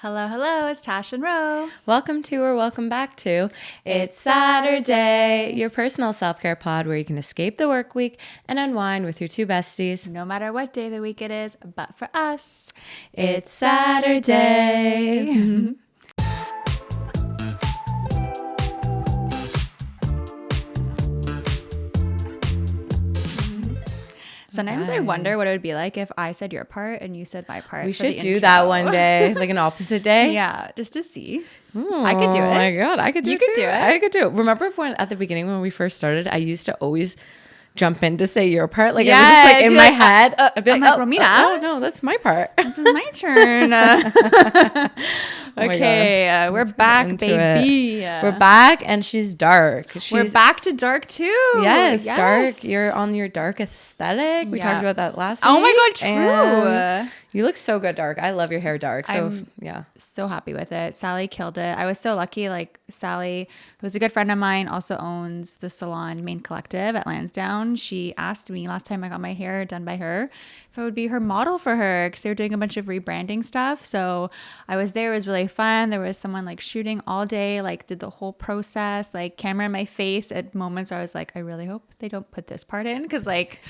Hello, hello, it's Tash and Ro. Welcome to or welcome back to It's Saturday, your personal self-care pod where you can escape the work week and unwind with your two besties. No matter what day of the week it is, but for us, It's Saturday. Sometimes I wonder what it would be like if I said your part and you said my part. We should do that one day, like an opposite day. Yeah, just to see. Oh, I could do it. Oh my God, I could do You it could too. do it. I could do it. Remember when at the beginning when we first started, I used to always jump in to say your part. Like, it was just like in my head. I'd be I'm like, like, Romina. oh, no, that's my part. This is my turn. Okay, we're back, into baby. We're back, and she's dark. We're back to dark too. Yes, dark. You're on your dark aesthetic. We talked about that last week. Oh my God, true. And you look so good dark. I love your hair dark. So yeah. So happy with it. Sally killed it. I was so lucky. Like Sally, who's a good friend of mine, also owns the salon Main Collective at Lansdowne. She asked me last time I got my hair done by her if I would be her model for her because they were doing a bunch of rebranding stuff. So I was there. It was really fun. There was someone like shooting all day, like did the whole process, like camera in my face at moments where I was like, I really hope they don't put this part in because like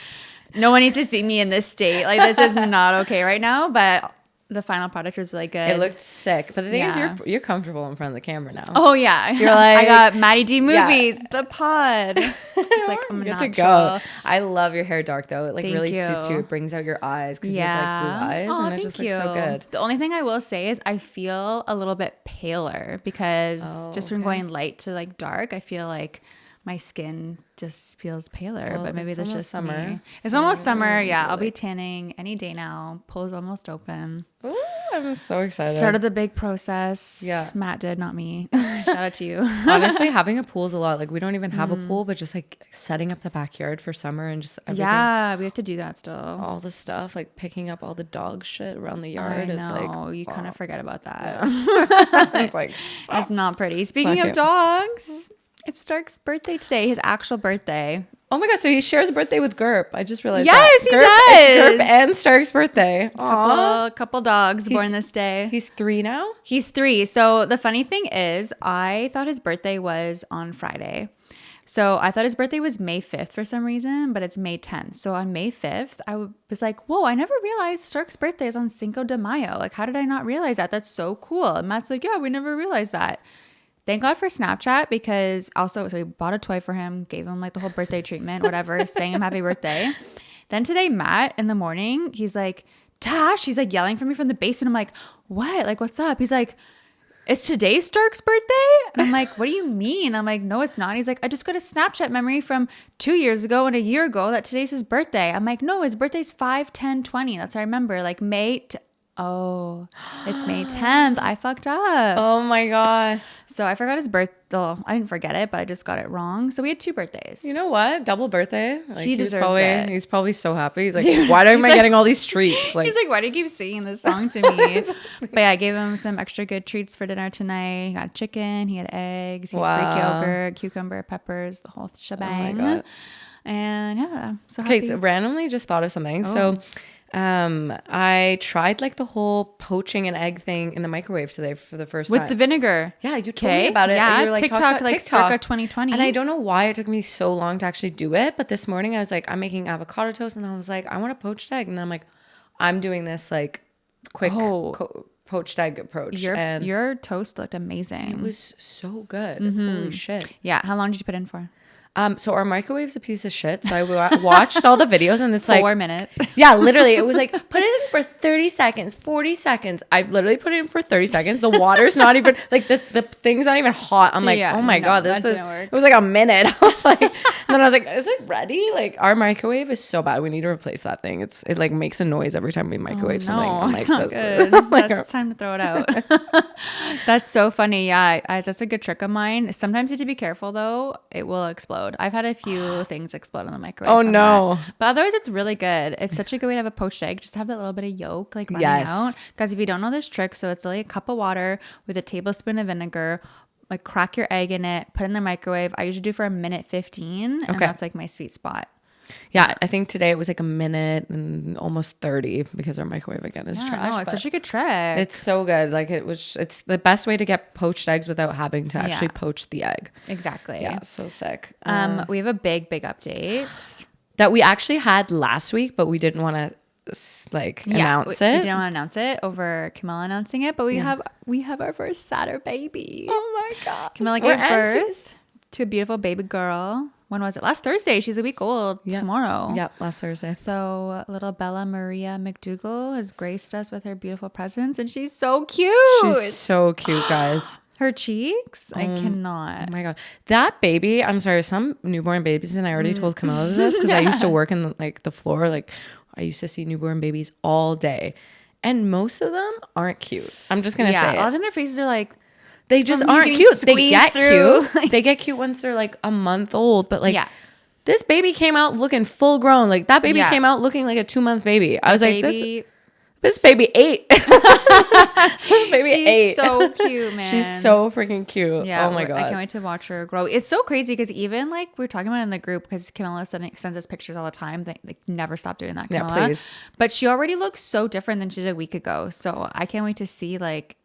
no one needs to see me in this state. Like this is not okay right now. But the final product was really good. It looked sick. But the thing is, you're comfortable in front of the camera now. Oh yeah, you're like, I got Maddie D movies, the pod. It's like I'm good natural. to go. I love your hair dark though. It like Thank really you. suits you. It brings out your eyes because you have like blue eyes, and it just looks so good. The only thing I will say is I feel a little bit paler because just from going light to like dark, I feel like my skin just feels paler, but maybe that's just summer. me. It's almost summer. Yeah, I'll be tanning any day now. Pool's almost open. Ooh, I'm so excited. Started the big process. Yeah. Matt did, not me. Shout out to you. Honestly, having a pool is a lot. Like we don't even have a pool, but just like setting up the backyard for summer and just everything. Yeah, we have to do that still. All the stuff, like picking up all the dog shit around the yard is like you kind of forget about that. it's like It's not pretty. Speaking of dogs, it's Stark's birthday today, his actual birthday. Oh my God, so he shares a birthday with Gerp. I just realized yes, that. He Gerp, does. It's Gerp and Stark's birthday. Couple dogs born this day. He's 3 now? He's 3. So the funny thing is, I thought his birthday was on Friday. So I thought his birthday was May 5th for some reason, but it's May 10th. So on May 5th, I was like, whoa, I never realized Stark's birthday is on Cinco de Mayo. Like, how did I not realize that? That's so cool. And Matt's like, yeah, we never realized that. Thank God for Snapchat because also, so we bought a toy for him, gave him like the whole birthday treatment, whatever, sang him happy birthday. Then today, Matt, in the morning, he's like, Tash, he's like yelling for me from the basement. I'm like, what? Like, what's up? He's like, it's today Stark's birthday? And I'm like, what do you mean? I'm like, no, it's not. He's like, I just got a Snapchat memory from 2 years ago and a year ago that today's his birthday. I'm like, no, his birthday's 5/10/20. That's what I remember. Like oh, it's May 10th. I fucked up. Oh my God. So I forgot his birthday. Well, I didn't forget it, but I just got it wrong. So we had 2 birthdays. You know what? Double birthday. Like, he deserves it. He's probably so happy. He's like, why am I getting all these treats? Like, he's like, why do you keep singing this song to me? But yeah, I gave him some extra good treats for dinner tonight. He got chicken. He had eggs. He had Greek yogurt, cucumber, peppers, the whole shebang. Oh my God. And yeah, so okay, happy. so randomly just thought of something. So I tried like the whole poaching an egg thing in the microwave today for the first time. With the vinegar. Yeah, you told me about it. Yeah, you were like, TikTok, like circa 2020. And I don't know why it took me so long to actually do it. But this morning I was like, I'm making avocado toast. And I was like, I want a poached egg. And then I'm like, I'm doing this like quick poached egg approach. Your toast looked amazing. It was so good. Holy shit. Yeah. How long did you put in for? So our microwave's a piece of shit. So I watched all the videos and it's 4 minutes. Yeah, literally. It was like, put it in for 30 seconds, 40 seconds. I literally put it in for 30 seconds. The water's not even, like the thing's not even hot. I'm like, oh my God, it was like a minute. I was like, and then I was like, is it ready? Like our microwave is so bad. We need to replace that thing. It like makes a noise every time we microwave something. I'm like, it's not good. That's time to throw it out. That's so funny. Yeah, that's a good trick of mine. Sometimes you have to be careful though. It will explode. I've had a few things explode in the microwave. Oh no. But otherwise it's really good. It's such a good way to have a poached egg. Just have that little bit of yolk like running out. Because if you don't know this trick, so it's like a cup of water with a tablespoon of vinegar, like crack your egg in it, put it in the microwave. I usually do for 1:15 and that's like my sweet spot. Yeah, I think today it was like a minute and almost 30 because our microwave again is trash. No, it's such a good trick. It's so good. Like it's the best way to get poached eggs without having to actually poach the egg. Exactly. Yeah, so sick. We have a big update that we actually had last week, but we didn't want to announce it. We didn't want to announce it over Camilla announcing it, but we have our first SATURBABY. Oh my god! Camilla gave birth to a beautiful baby girl. When was it? Last Thursday. She's a week old tomorrow. Yeah, last Thursday. So little Bella Maria McDougall has graced us with her beautiful presence, and she's so cute. She's so cute, guys. Her cheeks, I cannot. Oh my god, that baby! I'm sorry, some newborn babies, and I already told Camilla this because I used to work in the floor. Like, I used to see newborn babies all day, and most of them aren't cute. I'm just gonna say it. A lot of their faces are like. They just aren't cute. They get cute. They get cute once they're like a month old. But like, this baby came out looking full grown. Like that baby came out looking like a 2-month baby. I was like, this baby ate. This baby ate. She's so cute, man. She's so freaking cute. Yeah. Oh my god. I can't wait to watch her grow. It's so crazy because even like we're talking about it in the group because Camilla sends us pictures all the time. They never stop doing that. Camilla. Yeah, please. But she already looks so different than she did a week ago. So I can't wait to see like.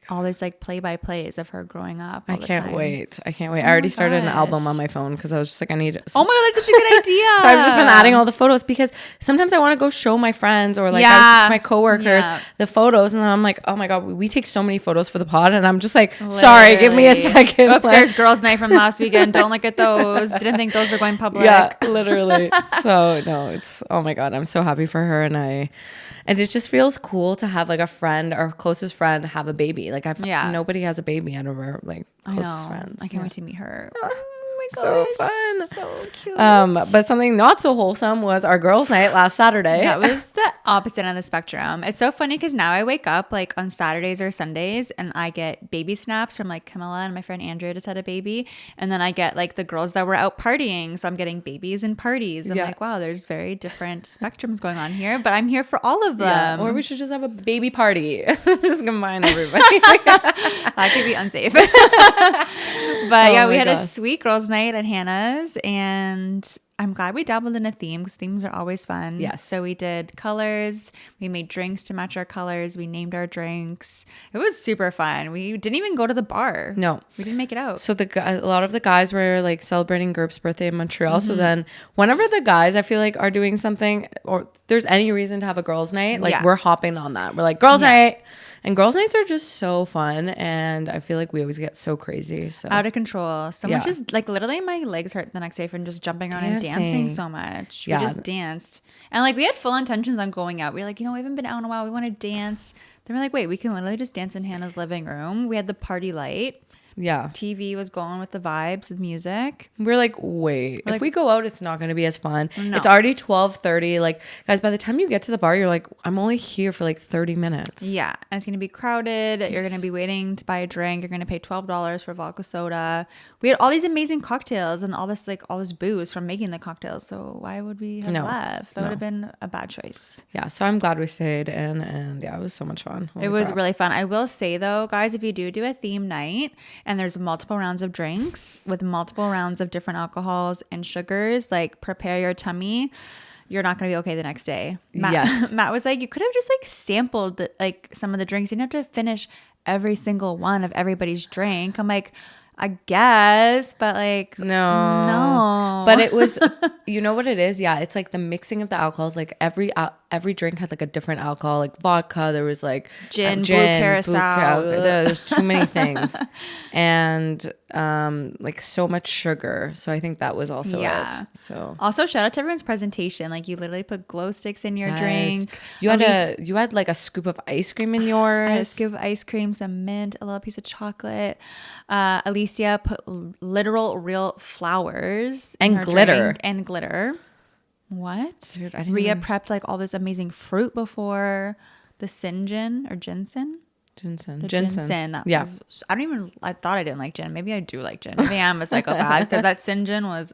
All these like play-by-plays of her growing up. I can't wait. I already started an album on my phone because I was just like, I need. Oh my god, that's such a good idea. So I've just been adding all the photos because sometimes I want to go show my friends or like my coworkers the photos, and then I'm like, oh my god, we take so many photos for the pod, and I'm just like, sorry, give me a second. Oops, there's girls' night from last weekend. Don't look at those. Didn't think those were going public. Yeah, literally. So no, it's oh my god, I'm so happy for her, and it just feels cool to have like a friend or closest friend have a baby. Like nobody has a baby out of our like closest friends. I can't wait to meet her. Oh my gosh. So fun. So cute. But something not so wholesome was our girls' night last Saturday. That was the opposite end of the spectrum. It's so funny because now I wake up like on Saturdays or Sundays and I get baby snaps from like Camilla and my friend Andrea just had a baby. And then I get like the girls that were out partying. So I'm getting babies and parties. I'm like, wow, there's very different spectrums going on here, but I'm here for all of them. Or we should just have a baby party. Just combine everybody. That could be unsafe. But we had a sweet girls' night at Hannah's, and I'm glad we dabbled in a theme because themes are always fun. Yes. So we did colors. We made drinks to match our colors. We named our drinks. It was super fun. We didn't even go to the bar. No. We didn't make it out. So a lot of the guys were like celebrating Gerp's birthday in Montreal. So then whenever the guys I feel like are doing something or there's any reason to have a girls' night, like we're hopping on that. We're like, girls' night. And girls' nights are just so fun, and I feel like we always get so crazy. So out of control. So much just like literally my legs hurt the next day from just jumping around and dancing so much. We just danced. And like we had full intentions on going out. We were like, we haven't been out in a while. We want to dance. Then we're like, wait, we can literally just dance in Hannah's living room. We had the party light. Yeah. TV was going with the vibes of music. We're like, wait, if we go out, it's not going to be as fun. No. It's already 12:30. Like, guys, by the time you get to the bar, you're like, I'm only here for like 30 minutes. Yeah. And it's going to be crowded. You're going to be waiting to buy a drink. You're going to pay $12 for vodka soda. We had all these amazing cocktails and all this booze from making the cocktails. So why would we have left? That would have been a bad choice. Yeah. So I'm glad we stayed in, and it was so much fun. It was really fun. I will say though, guys, if you do a theme night, and there's multiple rounds of drinks with multiple rounds of different alcohols and sugars, like prepare your tummy. You're not going to be okay the next day. Matt was like, you could have just like sampled like some of the drinks. You didn't have to finish every single one of everybody's drink. I'm like, I guess, but like no. But it was, you know what it is? Yeah, it's like the mixing of the alcohols. Like every drink had like a different alcohol. Like vodka, there was like gin, blue curacao. There's too many things, and like so much sugar. So I think that was also it. So also shout out to everyone's presentation. Like you literally put glow sticks in your drink. You had like a scoop of ice cream in yours. I had a scoop of ice cream, some mint, a little piece of chocolate. Alicia put literal real flowers and glitter. And glitter. What? Dude, I didn't Rhea prepped like all this amazing fruit before the ginseng. That was, I thought I didn't like gin. Maybe I do like gin. Maybe I'm a psychopath because that ginseng was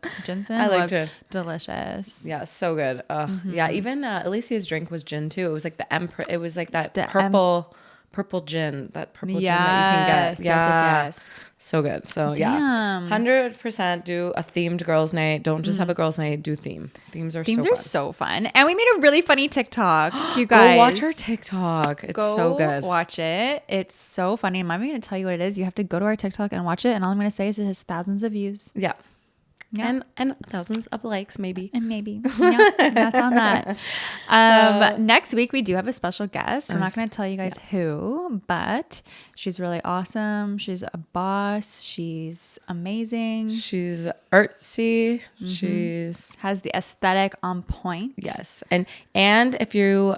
delicious. Yeah, so good. Yeah, even Alicia's drink was gin too. It was like the emperor. It was like that purple purple gin, that purple gin that you can get. Yeah. Yes. So good. So yeah, 100% do a themed girls' night. Don't just have a girls' night. Do theme. Themes are so fun. And we made a really funny TikTok. You guys go watch our TikTok. It's so good. Watch it. It's so funny. I'm not even going to tell you what it is. You have to go to our TikTok and watch it. And all I'm going to say is it has thousands of views. Yeah. Yeah. And thousands of likes, maybe. Yeah, that's on that. Next week, we do have a special guest. I'm not going to tell you guys who, but she's really awesome. She's a boss. She's amazing. She's artsy. She's has the aesthetic on point. Yes. And if you...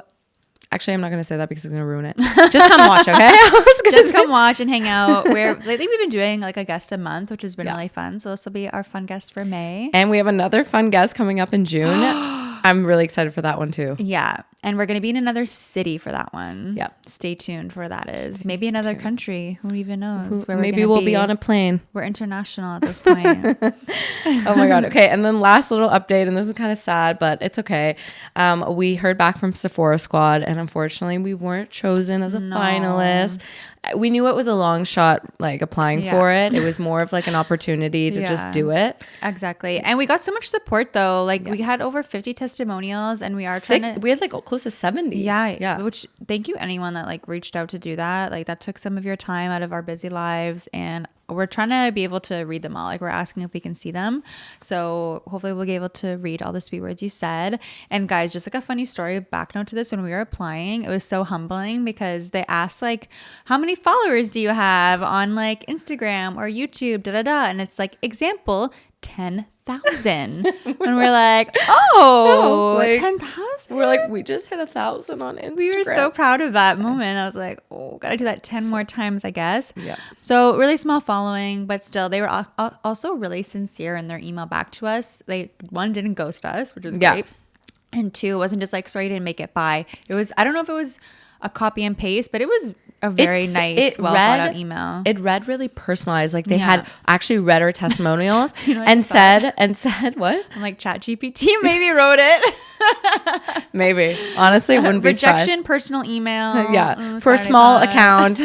Actually, I'm not going to say that because it's going to ruin it. Just come watch, okay? Just come watch and hang out. Lately, we've been doing like a guest a month, which has been really fun. So this will be our fun guest for May. And we have another fun guest coming up in June. I'm really excited for that one too. Yeah. And we're going to be in another city for that one. Yeah. Stay tuned for that is. Maybe another country. Who even knows? Where maybe we'll be on a plane. We're international at this point. Oh my God. Okay. And then last little update, and this is kind of sad, but it's okay. We heard back from Sephora Squad, and unfortunately we weren't chosen as a finalist. We knew it was a long shot, like applying for it. It was more of like an opportunity to just do it. Exactly. And we got so much support though. Like we had over 50 testimonials, and we are we had like close to 70. Yeah. Which thank you anyone that like reached out to do that. Like that took some of your time out of our busy lives, and we're trying to be able to read them all. Like we're asking if we can see them. So hopefully we'll be able to read all the sweet words you said. And guys, just like a funny story, back note to this, when we were applying, it was so humbling because they asked like, how many followers do you have on like Instagram or YouTube, And it's like, example, 10,000. And we're like, oh, no, 10,000. We're like, we just hit 1,000 on Instagram. We were so proud of that moment. I was like, oh, gotta do that 10 more times, I guess. Yeah. So really small following, but still, they were also really sincere in their email back to us. They, one, didn't ghost us, which was great. And two, it wasn't just like, sorry, you didn't make it by. It was, I don't know if it was a copy and paste, but it was a very nice, well thought out email. It read really personalized. Like they had actually read our testimonials and said what? I'm like, ChatGPT maybe wrote it. Maybe. Honestly, wouldn't be rejection surprised. Personal email. Yeah. For a small account.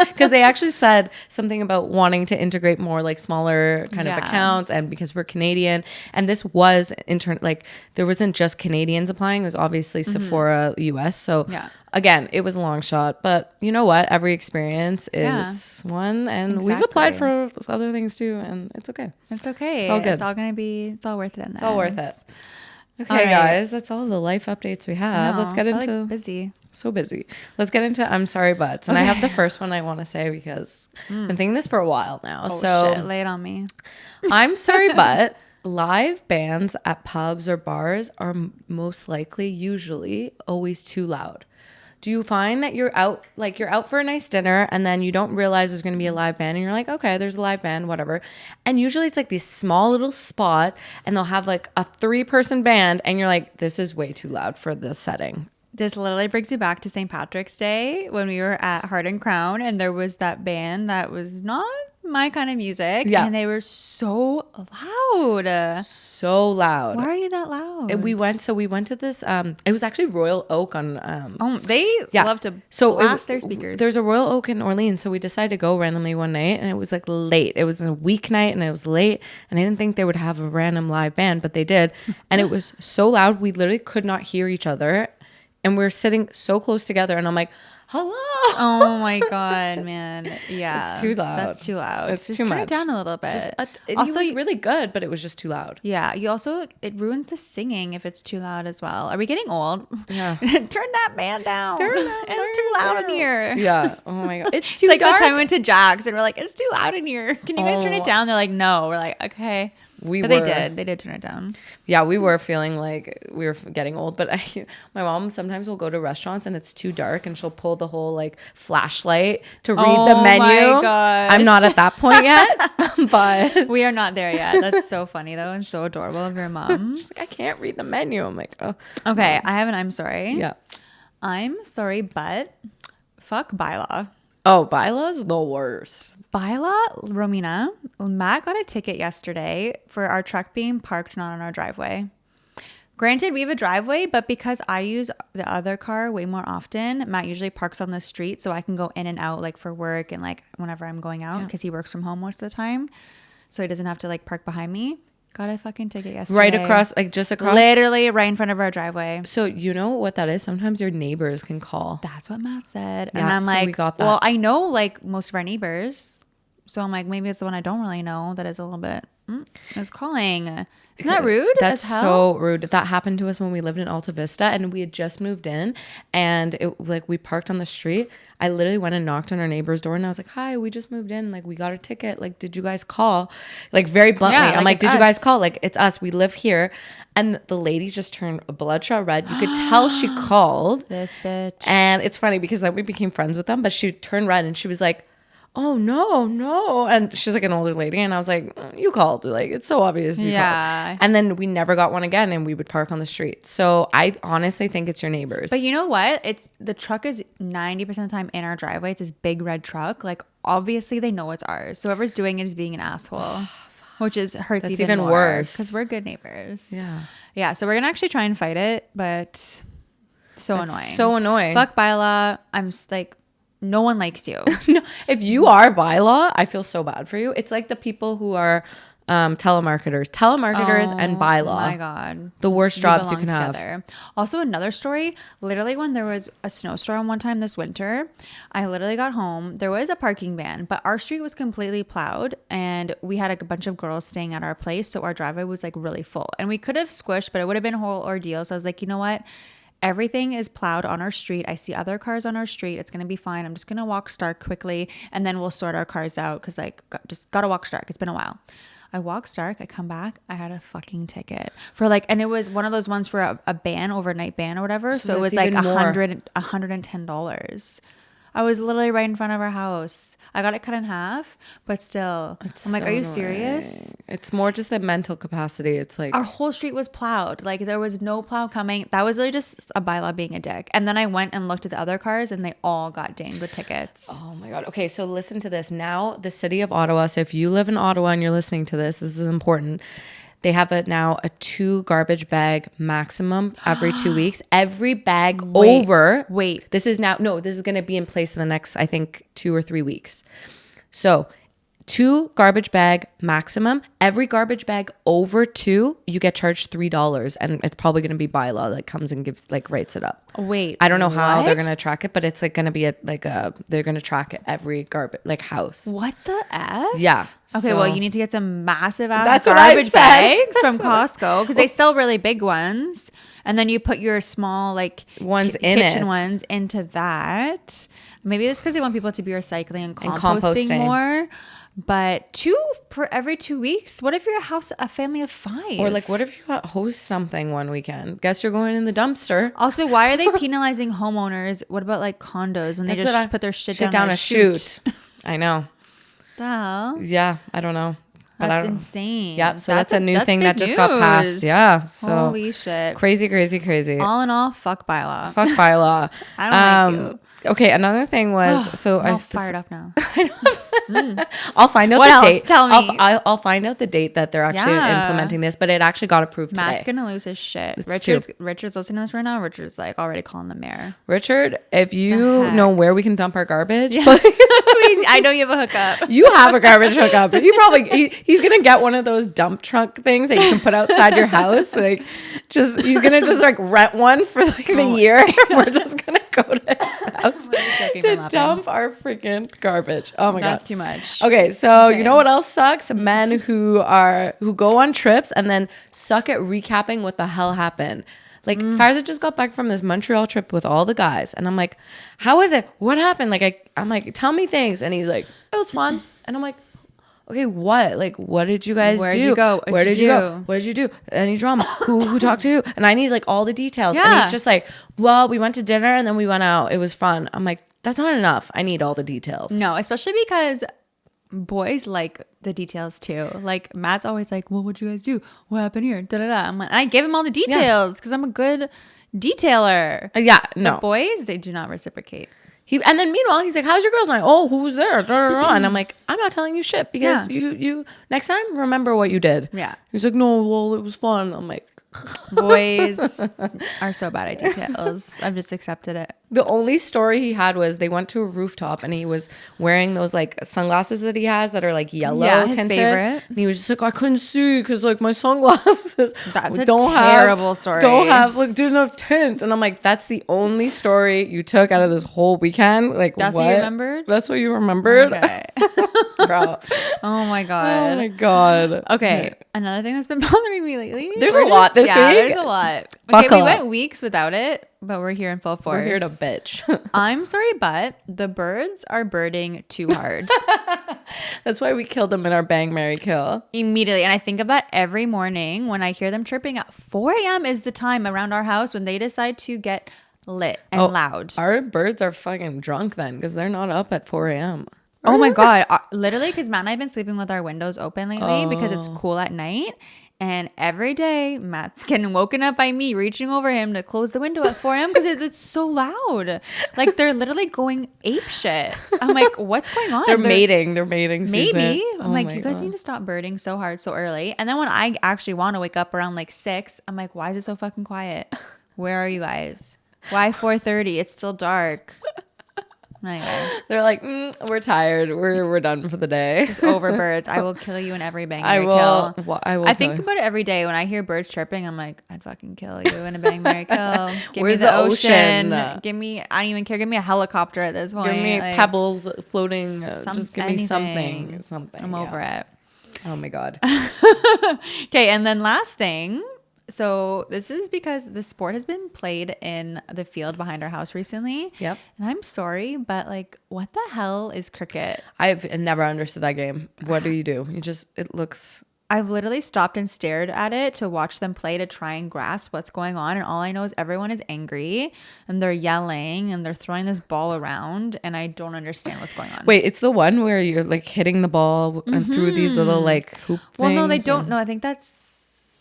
Because they actually said something about wanting to integrate more like smaller kind of accounts, and because we're Canadian, and this was like there wasn't just Canadians applying, it was obviously Sephora US. So again, it was a long shot, but you know what? Every experience is one, and we've applied for other things too, and it's okay. It's okay. It's all good. It's all gonna be. It's all worth it. It's all worth it. Okay, guys, that's all the life updates we have. Let's get into busy. So busy. Let's get into I'm sorry, butts, and I have the first one I want to say because I've been thinking this for a while now. Oh, shit. Lay it on me. I'm sorry, but live bands at pubs or bars are most likely, usually, always too loud. Do you find that you're out for a nice dinner and then you don't realize there's going to be a live band and you're like, okay, there's a live band, whatever. And usually it's like this small little spot and they'll have like a 3-person band and you're like, this is way too loud for this setting. This literally brings you back to St. Patrick's Day when we were at Heart and Crown and there was that band that was not my kind of music. Yeah. And they were so loud. So loud. Why are you that loud? We went to this, it was actually Royal Oak on... they love to blast their speakers. There's a Royal Oak in Orleans, so we decided to go randomly one night, and it was like late. It was a weeknight, and it was late, and I didn't think they would have a random live band, but they did. And it was so loud, we literally could not hear each other, and we were sitting so close together, and I'm like... hello. Oh my God, man. Yeah. It's too loud. That's too loud. It's just too turn much. it down a little bit. Also, it was really good, but it was just too loud. Yeah. It ruins the singing if it's too loud as well. Are we getting old? Yeah. Turn that band down. It's too loud in here. Yeah. Oh my God. It's too like dark. the time we went to Jack's and we're like, it's too loud in here. Can you guys turn it down? They're like, no. We're like, okay. They did turn it down. Yeah, we were feeling like we were getting old, but my mom sometimes will go to restaurants and it's too dark and she'll pull the whole like flashlight to read the menu. Oh my gosh. I'm not at that point yet, but we are not there yet. That's so funny though and so adorable of your mom. She's like, I can't read the menu. I'm like, oh. Okay, I have an I'm sorry. Yeah. I'm sorry, but fuck bylaw. Oh, bylaw's the worst. Bylaw, Romina, Matt got a ticket yesterday for our truck being parked not on our driveway. Granted, we have a driveway, but because I use the other car way more often, Matt usually parks on the street so I can go in and out like for work and like whenever I'm going out because he works from home most of the time. So he doesn't have to like park behind me. Got a fucking ticket yesterday. Right across, like just across? Literally right in front of our driveway. So you know what that is? Sometimes your neighbors can call. That's what Matt said. Yeah, and I'm so like, we got that. well, I know like most of our neighbors. So I'm like, maybe it's the one I don't really know that is a little bit, is calling. Isn't that rude? That's so rude. That happened to us when we lived in Alta Vista and we had just moved in and we parked on the street. I literally went and knocked on our neighbor's door and I was like, hi, we just moved in. Like, we got a ticket. Like, did you guys call? Like, very bluntly. Yeah, I'm like, did us. you guys call? Like, it's us. We live here. And the lady just turned bloodshot red. You could tell she called. This bitch. And it's funny because then we became friends with them, but she turned red and she was like, oh no. And she's like an older lady. And I was like, you called. Like, it's so obvious you called. And then we never got one again and we would park on the street. So I honestly think it's your neighbors. But you know what? The truck is 90% of the time in our driveway. It's this big red truck. Like, obviously they know it's ours. So whoever's doing it is being an asshole. Which hurts That's even more, worse. Because we're good neighbors. Yeah. Yeah. So we're going to actually try and fight it. But that's annoying. So annoying. Fuck bylaw. I'm just like, no one likes you. No, if you are bylaw, I feel so bad for you. It's like the people who are telemarketers and bylaw. Oh my God. The worst jobs you can have. Also, another story, literally when there was a snowstorm one time this winter, I literally got home. There was a parking ban, but our street was completely plowed and we had a bunch of girls staying at our place. So our driveway was like really full and we could have squished, but it would have been a whole ordeal. So I was like, you know what? Everything is plowed on our street. I see other cars on our street. It's going to be fine. I'm just going to walk Stark quickly and then we'll sort our cars out because just got to walk Stark. It's been a while. I walk Stark. I come back. I had a fucking ticket for and it was one of those ones for a ban, overnight ban or whatever. So it was like $110. I was literally right in front of our house. I got it cut in half, but still. I'm like, are you serious? It's more just the mental capacity. It's like our whole street was plowed. Like there was no plow coming. That was literally just a bylaw being a dick. And then I went and looked at the other cars and they all got dinged with tickets. Oh my God. Okay, so listen to this. Now the city of Ottawa. So if you live in Ottawa and you're listening to this is important. They have a 2 garbage bag maximum every 2 weeks. Every bag over. Wait. This is going to be in place in the next, I think, 2 or 3 weeks. So 2 garbage bag maximum. Every garbage bag over 2, you get charged $3. And it's probably going to be bylaw that comes and gives writes it up. Wait. I don't know how they're going to track it, but it's going to be they're going to track it every garbage house. What the F? Yeah. Okay, well, you need to get some massive ass That's garbage bags from Costco because they sell really big ones. And then you put your small ones in kitchen it. Ones into that. Maybe it's because they want people to be recycling and composting more. But 2 per every 2 weeks? What if you're a family of 5? Or what if you host something one weekend? Guess you're going in the dumpster. Also, why are they penalizing homeowners? What about condos when they just put their shit down a chute? I know. The hell? Yeah, I don't know. That's insane. Yeah, so that's a new thing that just got passed. Yeah. So holy shit. Crazy. All in all, fuck bylaw. Fuck bylaw. I don't like you. Okay, another thing was I'm all fired up now. I'll find out what the else? date. Tell me. I'll find out the date that they're actually implementing this, but it actually got approved today. Matt's gonna lose his shit. Richard's listening to this right now. Richard's already calling the mayor. Richard, if you know where we can dump our garbage, I know you have a hookup. You have a garbage hookup. He's gonna get one of those dump truck things that you can put outside your house. He's gonna rent one for the year. We're just gonna go to his house to dump our freaking garbage. Oh my God. That's too much. Okay, so you know what else sucks? Men who go on trips and then suck at recapping what the hell happened. Farzad just got back from this Montreal trip with all the guys. And I'm like, how is it? What happened? I'm like, tell me things. And he's like, it was fun. And I'm like, okay, what? What did you guys do? Where did you go? Where did you go? What did you do? Any drama? Who talked to you? And I need all the details. Yeah. And he's just well, we went to dinner and then we went out. It was fun. I'm like, that's not enough. I need all the details. No, especially because boys like the details too. Matt's always well, what'd you guys do? What happened here? I'm I give him all the details because I'm a good detailer. Yeah, no. But boys, they do not reciprocate. And then meanwhile, he's like, how's your girls' night? Oh, who was there? And I'm like, I'm not telling you shit because you next time remember what you did. Yeah. He's like, no, well, it was fun. I'm like, Boys are so bad at details. I've just accepted it. The only story he had was they went to a rooftop and he was wearing those like sunglasses that he has that are like yellow his tinted. favorite. And he was just like, I couldn't see because like my sunglasses That's a terrible story. Don't have like do enough tint. And I'm like, that's the only story you took out of this whole weekend. Like that's what you remembered? That's what you remembered? Okay. Bro. Oh my God. Oh my God. Okay. Another thing that's been bothering me lately. There's a lot this week. There's a lot. Okay, Buckle we up. went weeks without it, but we're here in full force. We're here to bitch. I'm sorry, but the birds are birding too hard. That's why we killed them in our Bang, Marry, Kill. Immediately. And I think of that every morning when I hear them chirping at 4 a.m. is the time around our house when they decide to get lit and loud. Our birds are fucking drunk then because they're not up at 4 a.m. Oh my God. Literally, because Matt and I have been sleeping with our windows open lately because it's cool at night. And every day, Matt's getting woken up by me reaching over him to close the window at 4 a.m. because it's so loud. Like, they're literally going ape shit. I'm like, what's going on? They're mating. They're mating season. Maybe. I'm like, you guys God. need to stop birding so hard so early. And then when I actually want to wake up around like 6, I'm like, why is it so fucking quiet? Where are you guys? Why 4:30? It's still dark. Anyway. They're like, we're tired. We're done for the day. Just over birds. I will kill you in every bang I marry will. kill. Well, I will. I think about it every day when I hear birds chirping. I'm like, I'd fucking kill you in a bang marry kill. Give Where's me the the ocean. ocean? Give me. I don't even care. Give me a helicopter at this point. Give me like, pebbles floating. Just give me anything. something. I'm over it. Oh my God. Okay, and then last thing. So this is because the sport has been played in the field behind our house recently. Yep. And I'm sorry, but like, what the hell is cricket? I've never understood that game. What do? It looks. I've literally stopped and stared at it to watch them play to try and grasp what's going on. And all I know is everyone is angry and they're yelling and they're throwing this ball around. And I don't understand what's going on. Wait, it's the one where you're like hitting the ball and through these little like hoop Well, no, they things, don't know. I think that's.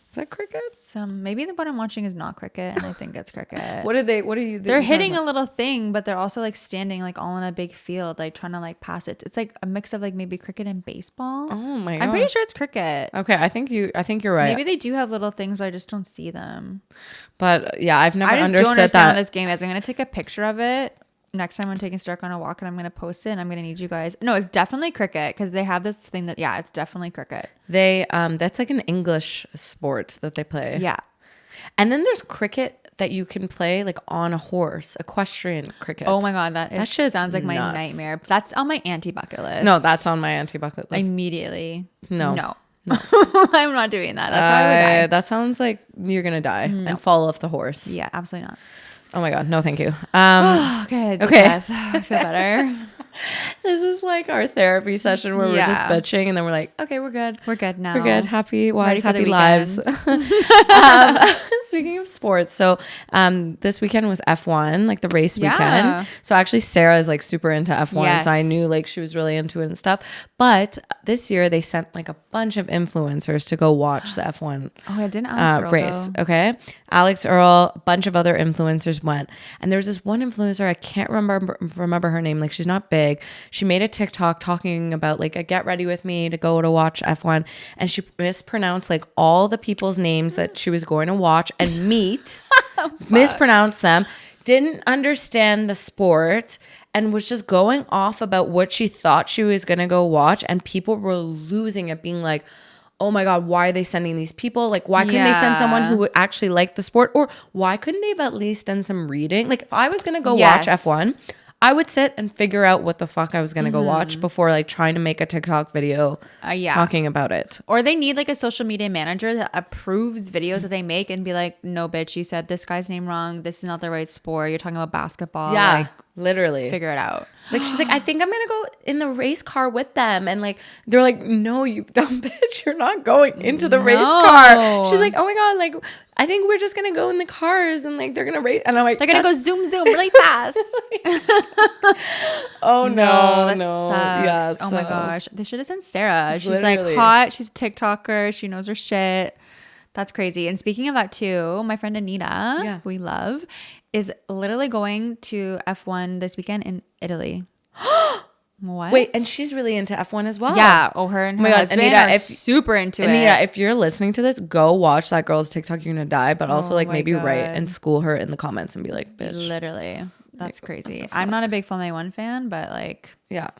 Is that cricket? Maybe what I'm watching is not cricket, and I think it's cricket. What are you? They're hitting a little thing, but they're also like standing like all in a big field, like trying to like pass it. It's like a mix of like maybe cricket and baseball. Oh my God. I'm pretty sure it's cricket. Okay, I think you're right. Maybe they do have little things, but I just don't see them. But yeah, I've never I just understood don't understand that. what this game is. I'm gonna take a picture of it next time I'm taking Stark on a walk, and I'm gonna post it. And I'm gonna need you guys. No, it's definitely cricket because they have this thing that it's definitely cricket. They that's like an English sport that they play. Yeah. And then there's cricket that you can play like on a horse, equestrian cricket. Oh my God, that shit sounds like my nightmare. That's on my anti-bucket list. No, that's on my anti-bucket list. Immediately. No. I'm not doing that. That's how I would die. That sounds like you're gonna die and fall off the horse. Yeah, absolutely not. Oh my God, no, thank you. Okay. I feel better. This is like our therapy session where we're just bitching and then we're like, okay, we're good. We're good now. We're good. Happy wives, Ready for the happy lives. Speaking of sports, so this weekend was F1, like the race weekend. So actually Sarah is like super into F1. Yes. So I knew like she was really into it and stuff. But this year they sent like a bunch of influencers to go watch the F1 didn't Alex Earl race. go? Okay. Alex Earl, a bunch of other influencers went. And there was this one influencer, I can't remember her name. Like she's not big. She made a TikTok talking about like a get ready with me to go to watch F1. And she mispronounced like all the people's names that she was going to watch and meet. Mispronounced them. Didn't understand the sport and was just going off about what she thought she was going to go watch. And people were losing it, being like, oh my God, why are they sending these people? Like, why couldn't they send someone who would actually like the sport? Or why couldn't they have at least done some reading? Like, if I was going to go watch F1, I would sit and figure out what the fuck I was going to go watch before like trying to make a TikTok video talking about it. Or they need like a social media manager that approves videos that they make and be like, no, bitch, you said this guy's name wrong. This is not the right sport. You're talking about basketball. Yeah, like, literally. Figure it out. Like she's like, I think I'm going to go in the race car with them. And like, they're like, no, you dumb bitch. You're not going into the race car. She's like, oh my God, like, I think we're just going to go in the cars and like, they're going to race. And I'm like, they're going to go zoom, zoom really fast. Oh no, that no. sucks. Yeah, oh my gosh. They should have sent Sarah. She's Literally. like hot. She's a TikToker. She knows her shit. That's crazy. And speaking of that too, my friend Anita, who we love, is literally going to F1 this weekend in Italy. What? Wait, and she's really into F1 as well. Yeah. Oh, her and her husband are super into it. Anita, if you're listening to this, go watch that girl's TikTok. You're gonna die. But also, like, maybe write and school her in the comments and be like, bitch. Literally. That's crazy. I'm not a big Formula 1 fan, but like, yeah.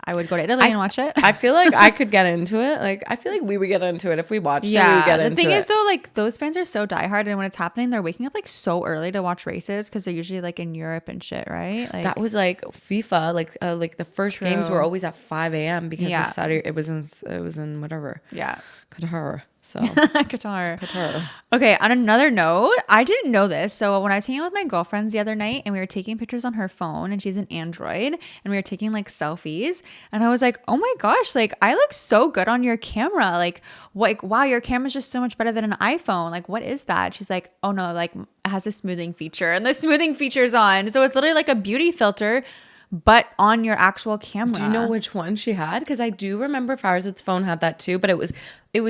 I would go to Italy and watch it. I feel like I could get into it. Like, I feel like we would get into it if we watched it. We would get into it. The thing is, though, like, those fans are so diehard, and when it's happening, they're waking up like so early to watch races because they're usually like in Europe and shit, right? Like, that was like FIFA. Like the first games were always at 5 a.m. because of Saturday. It was in whatever. Yeah. Qatar. So Qatar. Okay, on another note, I didn't know this. So when I was hanging out with my girlfriends the other night and we were taking pictures on her phone, and she's an Android, and we were taking like selfies, and I was like, oh my gosh, like I look so good on your camera. Like wow, your camera's just so much better than an iPhone. Like, what is that? She's like, oh no, like it has a smoothing feature, and the smoothing feature's on. So it's literally like a beauty filter, but on your actual camera. Do you know which one she had? Because I do remember Farzad's phone had that too, but it was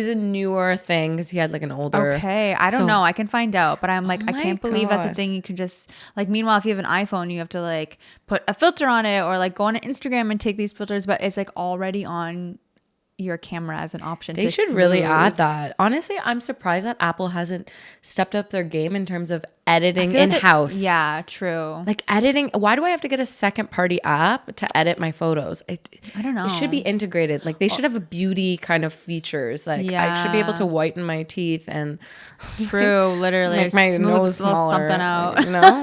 a newer thing because he had like an older. Okay, I don't know. I can find out, but I'm like, I can't believe that's a thing you can just like. Meanwhile, if you have an iPhone, you have to like put a filter on it or like go on Instagram and take these filters, but it's like already on your camera as an option. They should really add that. Honestly, I'm surprised that Apple hasn't stepped up their game in terms of editing in-house. Yeah, true. Like editing. Why do I have to get a second party app to edit my photos? I don't know. It should be integrated. Like they should have a beauty kind of features. Like I should be able to whiten my teeth and literally make my nose smaller, something out. Like, you know?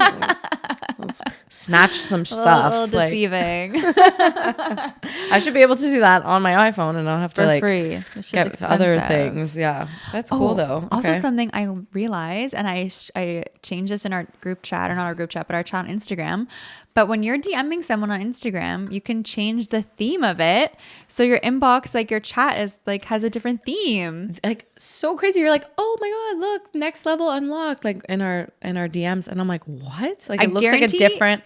Snatch some stuff. A little deceiving. I should be able to do that on my iPhone, and I'll have to like free. Get other things. Yeah, that's cool though. Okay. Also, something I realized, and I changed this in our group chat, or not our group chat, but our chat on Instagram. But when you're DMing someone on Instagram, you can change the theme of it. So your inbox, like your chat is like has a different theme. Like so crazy. You're like, oh my God, look, next level unlocked, like in our DMs. And I'm like, what? Like it looks like a different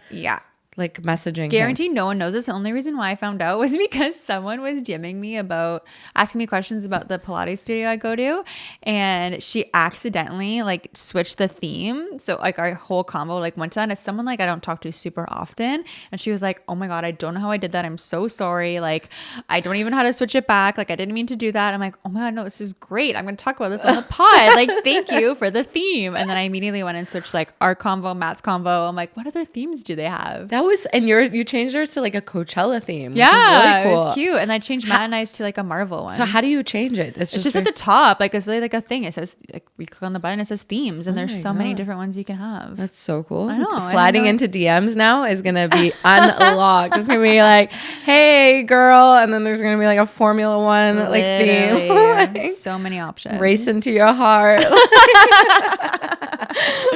like messaging. Guarantee no one knows this. The only reason why I found out was because someone was DMing me about asking me questions about the Pilates studio I go to, and she accidentally like switched the theme. So like our whole combo like went to that. And it's someone like I don't talk to super often, and she was like, "Oh my God, I don't know how I did that. I'm so sorry. Like I don't even know how to switch it back. Like I didn't mean to do that." I'm like, "Oh my God, no, this is great. I'm going to talk about this on the pod. Like thank you for the theme." And then I immediately went and switched like our combo, Matt's combo. I'm like, what other themes do they have? You changed yours to like a Coachella theme. Yeah, which is really cool. It was cute. And I changed Matt and I's to like a Marvel one. So how do you change it? It's just at the top. Like it's really like a thing. It says like we click on the button, it says themes, and there's so many different ones you can have. That's so cool. I know. Sliding into DMs now is gonna be unlocked. It's gonna be like, hey girl, and then there's gonna be like a Formula One like theme. Like, so many options. Race into your heart.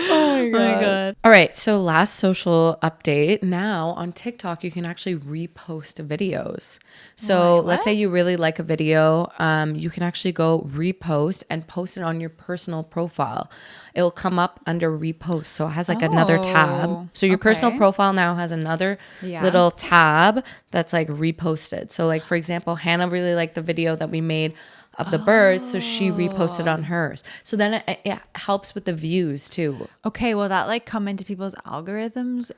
Oh my God. All right. So last social update. Now on TikTok, you can actually repost videos. So let's say you really like a video. You can actually go repost and post it on your personal profile. It will come up under repost. So it has like another tab. So your personal profile now has another little tab that's like reposted. So like, for example, Hannah really liked the video that we made of the birds, so she reposted on hers. So then it helps with the views too. Okay, will that like come into people's algorithms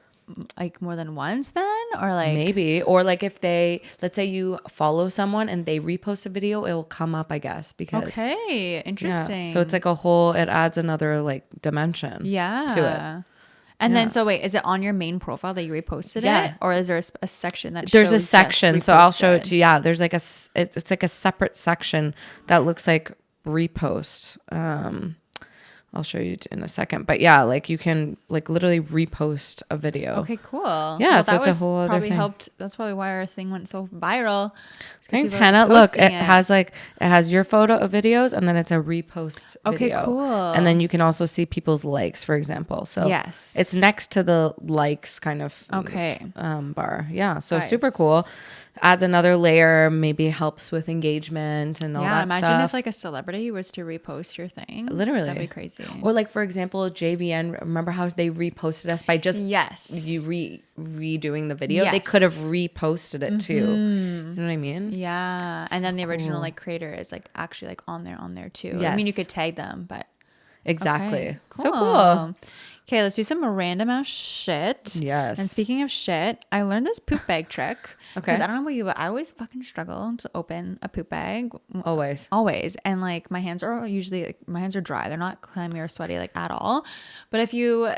like more than once then, or like maybe, or like if they, let's say you follow someone and they repost a video, it will come up, I guess, because interesting. So it's like it adds another like dimension to it. And then, so wait, is it on your main profile that you reposted it? Or is there a section that there's a section. So I'll show it to you. Yeah, there's like it's like a separate section that looks like repost. I'll show you in a second. But yeah, like you can like literally repost a video. Okay, cool. Yeah, well, so it's a whole other thing. That's probably why our thing went so viral. Thanks, Hannah. Look, it has your photo of videos, and then it's a repost video. Okay, cool. And then you can also see people's likes, for example. So yes, it's next to the likes kind of bar. Yeah, so super cool. Adds another layer, maybe helps with engagement and all that stuff. Yeah, imagine if like a celebrity was to repost your thing. Literally. That'd be crazy. Or like, for example, JVN, remember how they reposted us by just you redoing the video? Yes. They could have reposted it too. You know what I mean? Yeah. So and then the original like creator is like actually like on there too. Yes. I mean, you could tag them, but. Exactly. Okay, cool. So cool. Okay, let's do some random ass shit. Yes. And speaking of shit, I learned this poop bag trick. Okay. Because I don't know about you, but I always fucking struggle to open a poop bag. Always. And like my hands are dry. They're not clammy or sweaty like at all. But if you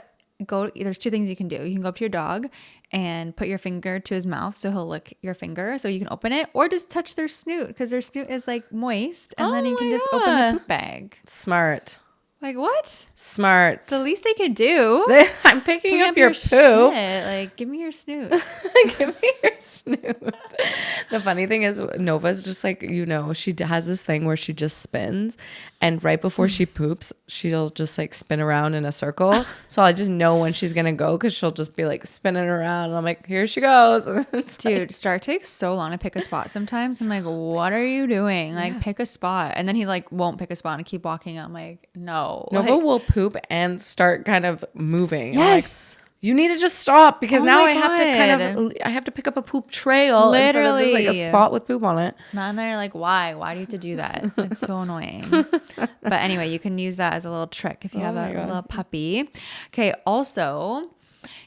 there's two things you can do. You can go up to your dog and put your finger to his mouth so he'll lick your finger so you can open it, or just touch their snoot because their snoot is like moist, and then you can just open the poop bag. Smart. Like, what? Smart. It's the least they could do. I'm picking up your poo. Shit. Like, give me your snoot. Give me your snoot. The funny thing is, Nova's just like, she has this thing where she just spins, and right before she poops, she'll just like spin around in a circle. So I just know when she's gonna go because she'll just be like spinning around, and I'm like, here she goes. Dude, Stark takes so long to pick a spot sometimes. I'm like, what are you doing? Like, pick a spot. And then he like won't pick a spot and keep walking. I'm like, no. Nova will poop and start kind of moving. Yes. Like, you need to just stop because now I have to pick up a poop trail instead of just like a spot with poop on it. Matt and I are like, why? Why do you have to do that? It's so annoying. But anyway, you can use that as a little trick if you have a little puppy. Okay. Also,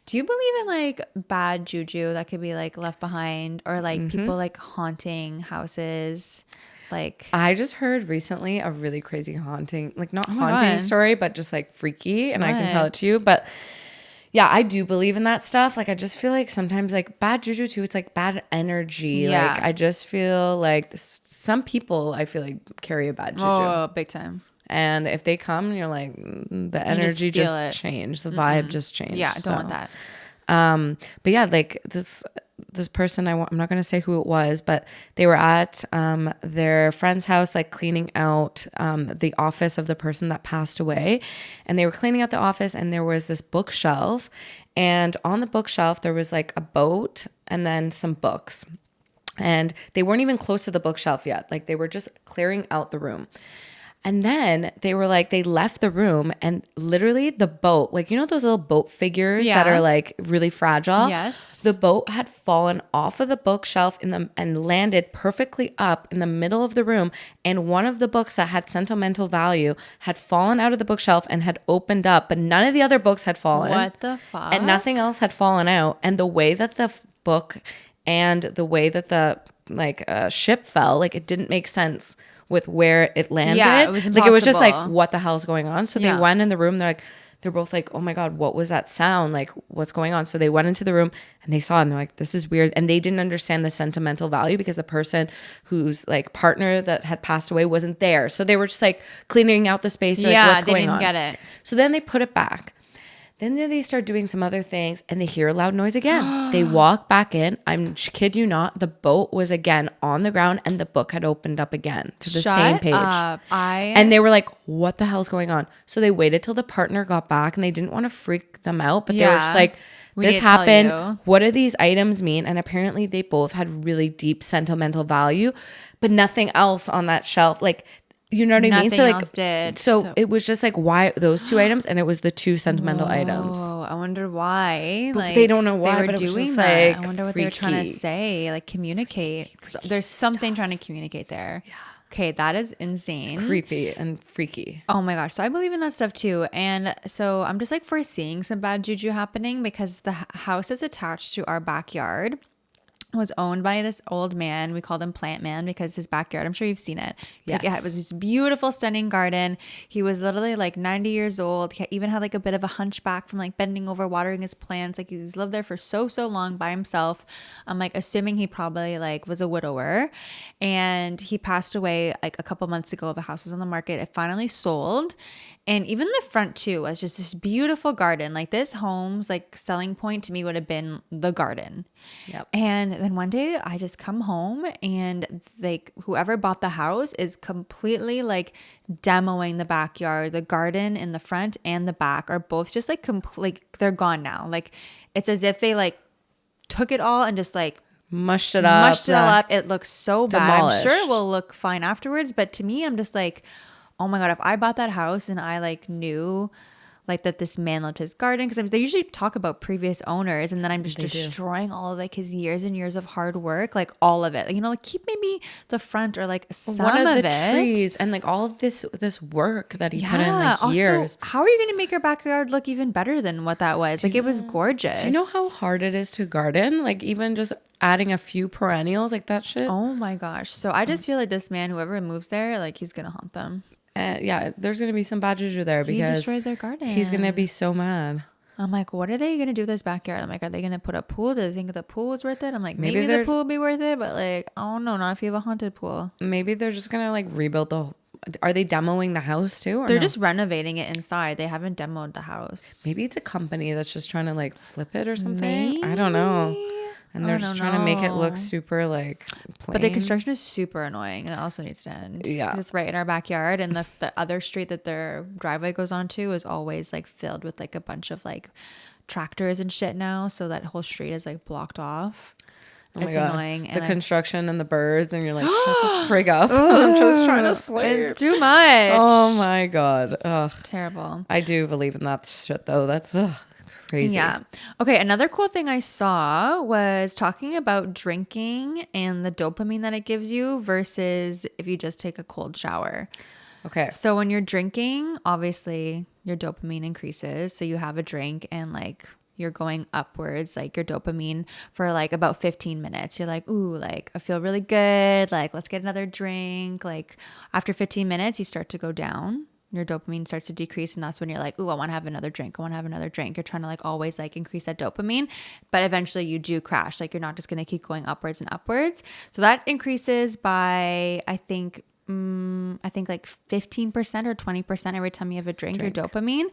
do you believe in like bad juju that could be like left behind, or like people like haunting houses? Like, I just heard recently a really crazy haunting, like not haunting story, but just like freaky, and I can tell it to you. But yeah, I do believe in that stuff. Like, I just feel like sometimes like bad juju too, it's like bad energy. Yeah. Like, I just feel like some people I feel like carry a bad juju. Oh, big time. And if they come, you're like, the energy just changed. The vibe just changed. Yeah, I don't want that. But yeah, like this person, I'm not going to say who it was, but they were at their friend's house, like cleaning out the office of the person that passed away. And they were cleaning out the office, and there was this bookshelf. And on the bookshelf, there was like a boat and then some books. And they weren't even close to the bookshelf yet. Like, they were just clearing out the room. And then they were like, they left the room, and literally the boat, like, those little boat figures that are like really fragile. Yes. The boat had fallen off of the bookshelf and landed perfectly up in the middle of the room. And one of the books that had sentimental value had fallen out of the bookshelf and had opened up, but none of the other books had fallen. What the fuck? And nothing else had fallen out. And the way that the book and the way that the ship fell, like, it didn't make sense with where it landed. Yeah, it was impossible. Like, it was just like, what the hell's going on? So they went in the room. They're both like, oh my God, what was that sound? Like, what's going on? So they went into the room and they saw it, and they're like, this is weird. And they didn't understand the sentimental value because the person whose like partner that had passed away wasn't there. So they were just like cleaning out the space. Like, what's going on? They didn't get it. So then they put it back. Then they start doing some other things, and they hear a loud noise again. They walk back in. I'm kid you not. The boat was again on the ground, and the book had opened up again to the same page. And they were like, what the hell's going on? So they waited till the partner got back, and they didn't want to freak them out, but they were just like, this happened. What do these items mean? And apparently they both had really deep sentimental value, but nothing else on that shelf. Like, you know what I mean? So like, else did. So it was just like, why those two items, and it was the two sentimental items. Oh, I wonder why. Like, they don't know why, they were but it was doing just that. like, I wonder what they're trying to say, like communicate. There's something trying to communicate there. Yeah. Okay, that is insane. Creepy and freaky. Oh my gosh. So I believe in that stuff too. And so I'm just like foreseeing some bad juju happening because the house is attached to our backyard. Was owned by this old man. We called him Plant Man because his backyard, I'm sure you've seen it. Yes. Yeah, it was this beautiful, stunning garden. He was literally like 90 years old. He even had like a bit of a hunchback from like bending over, watering his plants. Like, he's lived there for so long by himself. I'm like assuming he probably like was a widower, and he passed away like a couple months ago. The house was on the market. It finally sold. And even the front too was just this beautiful garden. Like, this home's like selling point to me would have been the garden. Yep. And then one day I just come home, and like whoever bought the house is completely like demoing the backyard. The garden in the front and the back are both just like they're gone now. Like, it's as if they like took it all and just like mushed it up. It looks so bad. Demolished. I'm sure it will look fine afterwards. But to me, I'm just like, oh my God, if I bought that house and I like knew like that this man left his garden, because they usually talk about previous owners, and then I'm just destroying all of like his years and years of hard work, like all of it. Like, you know, like keep maybe the front or like some one of the it. trees, and like all of this work that he put in like years. Also, how are you going to make your backyard look even better than what that was? Like, it was gorgeous. Do you know how hard it is to garden? Like, even just adding a few perennials, like that shit. Oh my gosh. So I just feel like this man, whoever moves there, like he's gonna haunt them. Yeah, there's gonna be some bad juju there because he destroyed their garden. He's gonna be so mad. I'm like, what are they gonna do with this backyard? I'm like, are they gonna put a pool? Do they think the pool was worth it? I'm like, maybe the pool will be worth it, but like, oh no, not if you have a haunted pool. Maybe they're just gonna like rebuild the. Are they demoing the house too? Or they're just renovating it inside. They haven't demoed the house. Maybe it's a company that's just trying to like flip it or something. Maybe. I don't know. And they're just trying to make it look super like plain. But the construction is super annoying. And it also needs to end. Yeah. It's right in our backyard. And the other street that their driveway goes onto is always like filled with like a bunch of like tractors and shit now. So that whole street is like blocked off. Oh it's annoying. The construction and the birds, and you're like, shut the frig up. I'm just trying to sleep. It's too much. Oh my God. Ugh. Terrible. I do believe in that shit though. That's crazy. Yeah. Okay. Another cool thing I saw was talking about drinking and the dopamine that it gives you versus if you just take a cold shower. Okay. So when you're drinking, obviously your dopamine increases. So you have a drink and like you're going upwards, like your dopamine for like about 15 minutes. You're like, ooh, like I feel really good. Like, let's get another drink. Like after 15 minutes, you start to go down. Your dopamine starts to decrease. And that's when you're like, ooh, I want to have another drink. I want to have another drink. You're trying to like always like increase that dopamine, but eventually you do crash. Like you're not just going to keep going upwards and upwards. So that increases by, I think like 15% or 20% every time you have a drink. Your dopamine.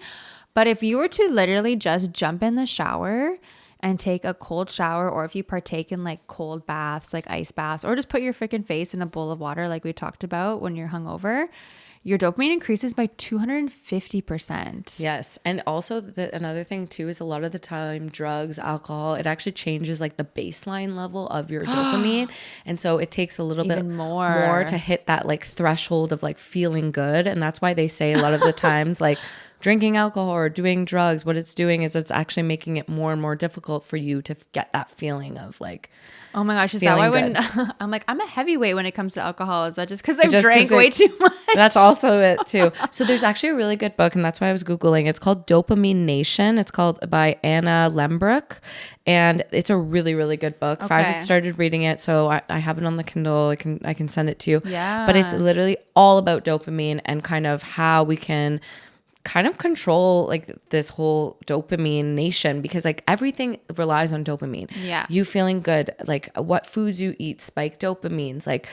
But if you were to literally just jump in the shower and take a cold shower, or if you partake in like cold baths, like ice baths, or just put your freaking face in a bowl of water like we talked about when you're hungover, your dopamine increases by 250%. Yes. And also another thing too is a lot of the time drugs, alcohol, it actually changes like the baseline level of your dopamine. And so it takes a little bit more to hit that like threshold of like feeling good. And that's why they say a lot of the times like drinking alcohol or doing drugs, what it's doing is it's actually making it more and more difficult for you to get that feeling of like, oh my gosh, is that why when I'm like, I'm a heavyweight when it comes to alcohol? Is that just because I've drank way too much? That's also it too. So there's actually a really good book, and that's why I was Googling. It's called Dopamine Nation. It's called by Anna Lembrook, and it's a really, really good book. Okay. Farzad started reading it, so I have it on the Kindle. I can send it to you. Yeah. But it's literally all about dopamine and kind of how we can kind of control like this whole dopamine nation, because like everything relies on dopamine. Yeah. You feeling good, like what foods you eat spike dopamines, like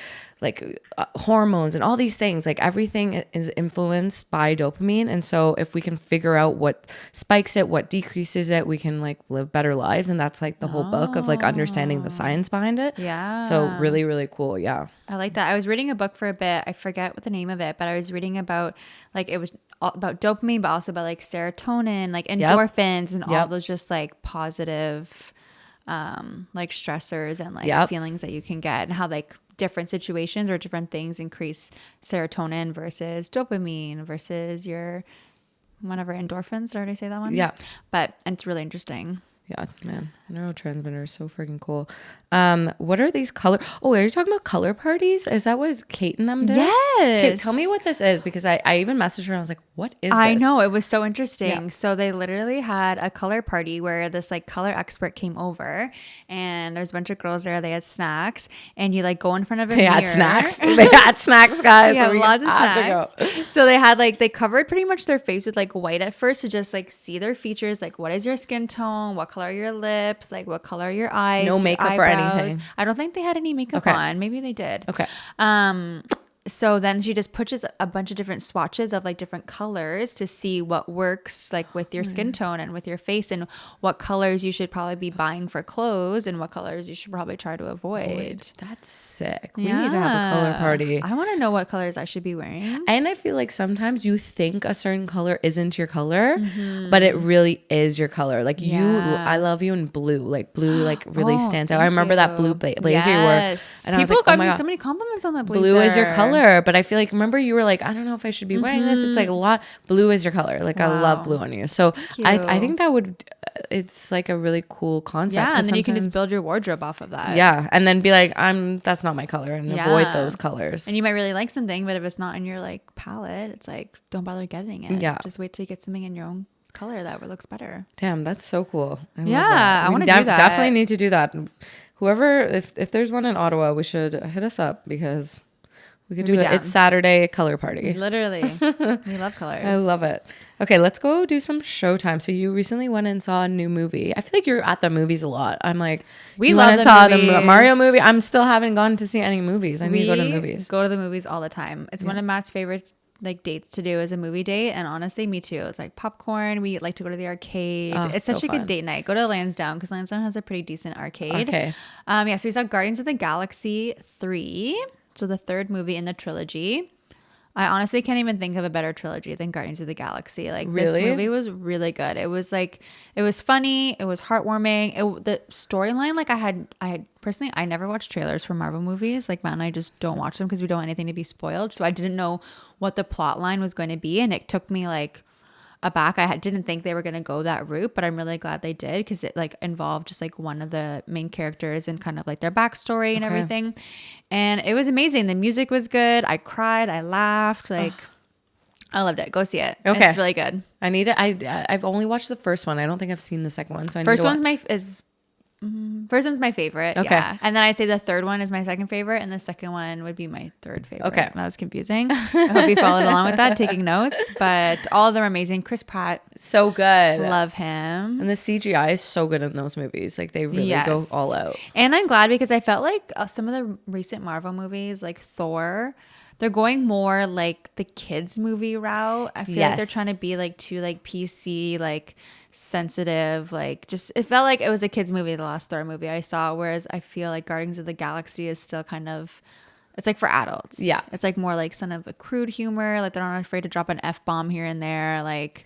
hormones and all these things, like everything is influenced by dopamine. And so if we can figure out what spikes it, what decreases it, we can like live better lives. And that's like the whole book of like understanding the science behind it. Yeah. So really, really cool. Yeah. I like that. I was reading a book for a bit. I forget what the name of it, but I was reading about like, it was about dopamine, but also about like serotonin, like endorphins and all those just like positive like stressors and like feelings that you can get, and how like different situations or different things increase serotonin versus dopamine versus your whatever endorphins. Did I say that one? Yeah. But it's really interesting. Yeah, man. Neurotransmitter is so freaking cool. What are these color? Oh, are you talking about color parties? Is that what Kate and them did? Yes. Okay, tell me what this is, because I even messaged her and I was like, what is this? I know. It was so interesting. Yeah. So they literally had a color party where this like color expert came over, and there's a bunch of girls there. They had snacks, and you like go in front of a mirror. Had snacks. They had snacks, guys. Yeah, so lots of snacks. So they had like, they covered pretty much their face with like white at first to just like see their features. Like, what is your skin tone? What color are your lips? Like, what color are your eyes? No makeup or anything. I don't think they had any makeup on. Maybe they did. Okay. So then she just pushes a bunch of different swatches of like different colors to see what works like with your skin tone and with your face, and what colors you should probably be buying for clothes and what colors you should probably try to avoid. That's sick. We need to have a color party. I want to know what colors I should be wearing. And I feel like sometimes you think a certain color isn't your color, but it really is your color. Like I love you in blue. Like blue like really stands out. I remember that blue blazer you wore. And people got me so many compliments on that blazer. Blue is your color. color, but I feel like, remember you were like, I don't know if I should be wearing this. It's like a lot. Blue is your color. Like I love blue on you. So I think that would, it's like a really cool concept. Yeah, and then you can just build your wardrobe off of that. Yeah, and then be like, that's not my color, and avoid those colors. And you might really like something, but if it's not in your like palette, it's like, don't bother getting it. Yeah, just wait till you get something in your own color that looks better. Damn, that's so cool. I want to do that. Definitely need to do that. Whoever, if there's one in Ottawa, we should hit us up because we could do it. It's Saturday color party. Literally, we love colors. I love it. Okay, let's go do some showtime. So you recently went and saw a new movie. I feel like you're at the movies a lot. I'm like, we love the Mario movie. I'm still haven't gone to see any movies. I need to go to the movies. Go to the movies all the time. It's one of Matt's favorites. Like dates to do as a movie date, and honestly me too. It's like popcorn. We like to go to the arcade. It's such a good date night. Go to Lansdowne because Lansdowne has a pretty decent arcade. Okay. So we saw Guardians of the Galaxy 3, so the third movie in the trilogy. I honestly can't even think of a better trilogy than Guardians of the Galaxy. Like this movie was really good. It was like, it was funny. It was heartwarming. The storyline, like I had personally, I never watched trailers for Marvel movies. Like Matt and I just don't watch them because we don't want anything to be spoiled. So I didn't know what the plot line was going to be. And it took me like aback. Didn't think they were going to go that route, but I'm really glad they did because it like involved just like one of the main characters and kind of like their backstory and everything. And it was amazing. The music was good. I cried. I laughed. Like I loved it. Go see it. Okay. It's really good. I need it. I've only watched the first one. I don't think I've seen the second one. So first one's my favorite. Okay. Yeah. And then I'd say the third one is my second favorite, and the second one would be my third favorite. Okay. That was confusing. I hope you followed along with that, taking notes. But all of them are amazing. Chris Pratt, so good. Love him. And the CGI is so good in those movies. Like they really go all out. And I'm glad because I felt like some of the recent Marvel movies, like Thor, they're going more like the kids movie route. I feel like they're trying to be like too like PC, like sensitive, like just it felt like it was a kids movie, the last Thor movie I saw, whereas I feel like Guardians of the Galaxy is still kind of, it's like for adults. Yeah, it's like more like some of a crude humor, like they're not afraid to drop an F-bomb here and there. Like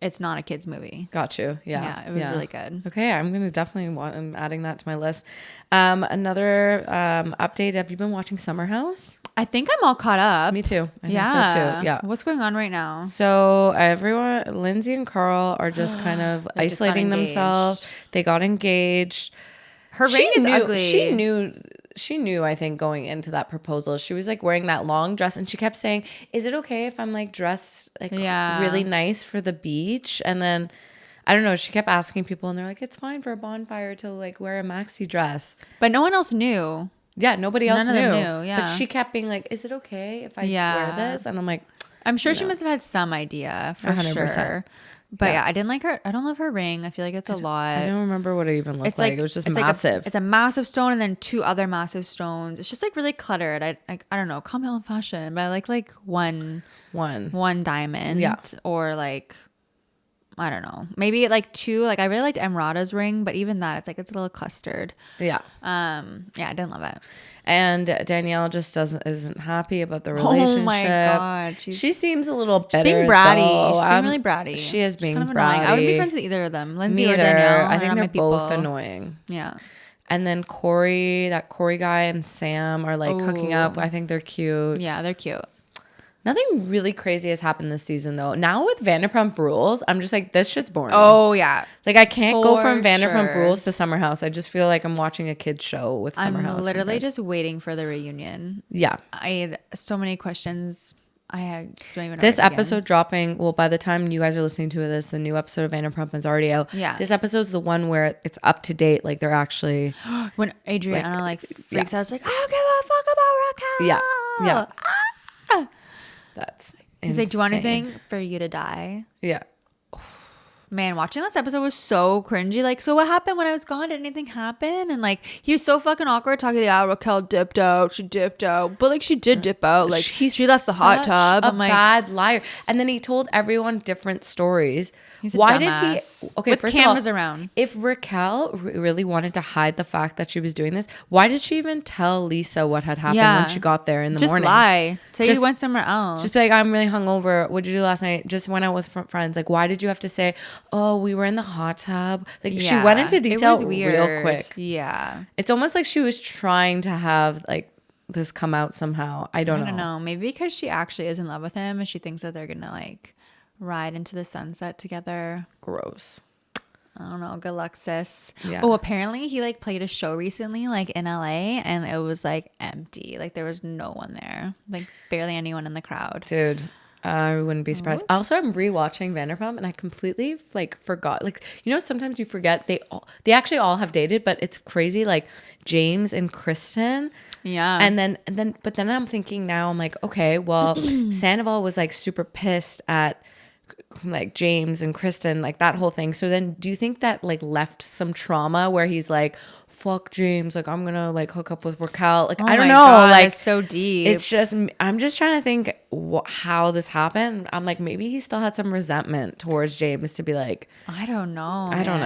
it's not a kids movie. Got you. Yeah, it was really good. Okay, I'm gonna definitely I'm adding that to my list. Another update, have you been watching Summer House? I think I'm all caught up. Me too. I think so too. Yeah. What's going on right now? So everyone, Lindsay and Carl are just kind of isolating themselves. They got engaged. Her ring is ugly. She knew, I think, going into that proposal. She was like wearing that long dress and she kept saying, is it okay if I'm like dressed like really nice for the beach? And then I don't know, she kept asking people and they're like, it's fine for a bonfire to like wear a maxi dress. But no one else knew. Yeah, nobody else knew. Yeah. But she kept being like, is it okay if I wear this? And I'm like, I'm sure she must have had some idea for 100%. Sure. But I didn't like her. I don't love her ring. I feel like it's a lot. I don't remember what it even looked like. It was just massive. It's a massive stone and then two other massive stones. It's just like really cluttered. I don't know. Call me old fashioned, but I like one diamond. Yeah. Or like, I don't know. Maybe like two. Like I really liked Emrata's ring, but even that, it's like it's a little clustered. Yeah. I didn't love it. And Danielle just isn't happy about the relationship. Oh my god, she seems a little bitter. She's being bratty. She's being really bratty. She is being kind of bratty. I wouldn't be friends with either of them. Lindsay or Danielle. I think they're both annoying. Yeah. And then Corey guy and Sam are like hooking up. I think they're cute. Yeah, they're cute. Nothing really crazy has happened this season, though. Now with Vanderpump Rules, I'm just like, this shit's boring. Oh, yeah. Like, I can't go from Vanderpump Rules to Summer House. I just feel like I'm watching a kid's show with Summer House. I'm literally just waiting for the reunion. Yeah. I had so many questions. Don't even know. This episode dropping, well, by the time you guys are listening to this, the new episode of Vanderpump is already out. Yeah. This episode's the one where it's up to date. Like, they're actually... when Adriana, freaks out, it's like, I don't give a fuck about Raquel. Yeah. Yeah. That's he's like, do you want anything for you to die? Yeah. Man, watching this episode was so cringy. Like, so what happened when I was gone? Did anything happen? And like, he was so fucking awkward talking to Raquel dipped out. She dipped out. But like, she did dip out. Like, she left the hot tub. I'm like, bad liar. And then he told everyone different stories. He's a dumbass. Did he? Okay, with first cameras around. If Raquel really wanted to hide the fact that she was doing this, why did she even tell Lisa what had happened when she got there in the morning? Just lie. Say you went somewhere else. Just be like, I'm really hungover. What'd you do last night? Just went out with friends. Like, why did you have to say, oh, we were in the hot tub? Like, she went into detail real quick. Yeah. It's almost like she was trying to have like this come out somehow. I don't know. Maybe because she actually is in love with him and she thinks that they're gonna like ride into the sunset together. Gross. I don't know. Good luck, sis. Yeah. Oh, apparently he like played a show recently, like in LA, and it was like empty. Like there was no one there. Like barely anyone in the crowd. Dude, I wouldn't be surprised. Oops. Also, I'm rewatching Vanderpump, and I completely like forgot. Like, you know, sometimes you forget they actually all have dated, but it's crazy. Like James and Kristen. Yeah. And then, but then I'm thinking now, I'm like, okay, well, Sandoval was like super pissed at like James and Kristen, like that whole thing. So then do you think that like left some trauma where he's like, fuck James, like I'm gonna like hook up with Raquel? Like, I don't know. God, like it's so deep. It's just, I'm just trying to think how this happened. I'm like, maybe he still had some resentment towards James to be like, I don't know. I don't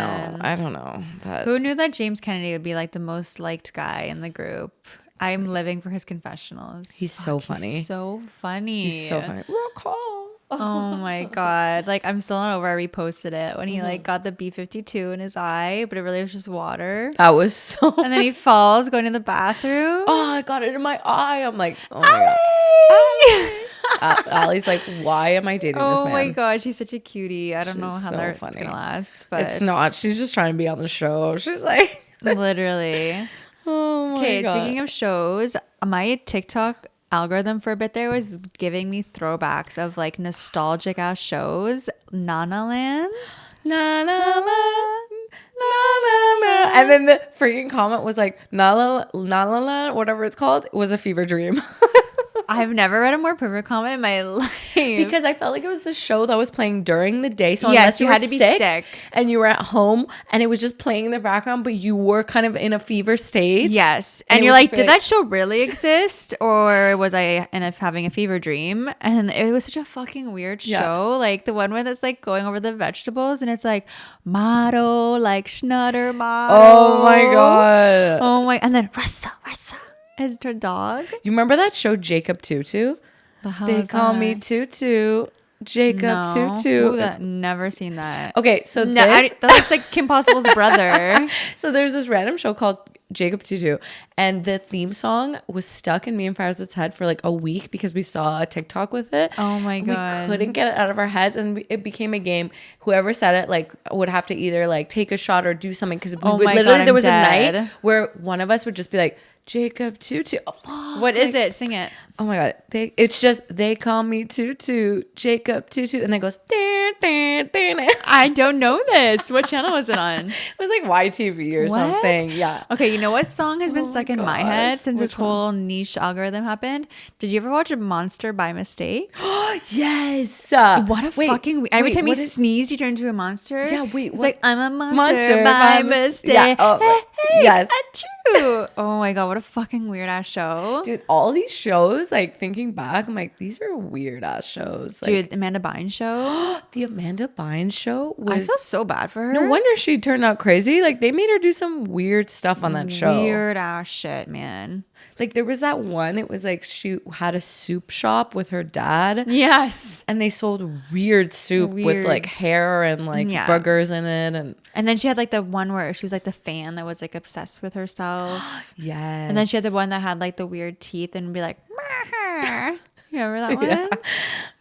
know. But who knew that James Kennedy would be like the most liked guy in the group? I'm living for his confessionals. He's so funny. He's so funny. Raquel. Oh my God. Like, I'm still not over. I reposted it when he like got the B-52 in his eye, but it really was just water. That was so. And then he falls going to the bathroom. Oh, I got it in my eye. I'm like, oh my God. Allie's like, why am I dating this man? Oh my God. She's such a cutie. I don't know how long it's going to last. But it's not. She's just trying to be on the show. She's like. Literally. Oh my God. Okay, speaking of shows, my TikTok algorithm for a bit there was giving me throwbacks of like nostalgic ass shows. Nana Land. Na na na na na. And then the freaking comment was like, na la, whatever it's called, was a fever dream. I've never read a more perfect comment in my life. Because I felt like it was the show that was playing during the day. So yes, you had to be sick and you were at home and it was just playing in the background, but you were kind of in a fever stage. Yes. And you're like, did that show really exist? Or was I having a fever dream? And it was such a fucking weird show. Like the one where that's like going over the vegetables and it's like, motto, like schnutter motto. Oh my God. Oh my. And then Rasa as her dog. You remember that show Jacob Tutu? They call me Tutu. Jacob Tutu. Never seen that. Okay, so that's like Kim Possible's brother. So there's this random show called Jacob Tutu, and the theme song was stuck in me and Faraz's head for like a week because we saw a TikTok with it. Oh my God. We couldn't get it out of our heads, and it became a game. Whoever said it like would have to either like take a shot or do something because there was a night where one of us would just be like, Jacob Tutu. Oh, what is it? Sing it. Oh my God. It's just, they call me Tutu, Jacob Tutu. And then it goes, I don't know this. What channel was it on? It was like YTV or something. Yeah. Okay, you know what song has been stuck in my head since this whole niche algorithm happened? Did you ever watch Monster by Mistake? Yes. What a fucking... Every time he sneezed, he turned into a monster. Yeah, wait. It's like, I'm a monster by mistake. Yeah. Oh, yes. Oh my God, what a fucking weird ass show. Dude, all these shows, like thinking back, I'm like, these are weird ass shows. Like, dude, Amanda Bynes show. The Amanda Bynes show was... I feel so bad for her. No wonder she turned out crazy. Like, they made her do some weird stuff on that show. Weird ass shit, man. Like, there was that one, it was like she had a soup shop with her dad. Yes. And they sold weird soup with like hair and like boogers in it. And then she had like the one where she was like the fan that was like obsessed with herself. Yes. And then she had the one that had like the weird teeth and be like, you remember that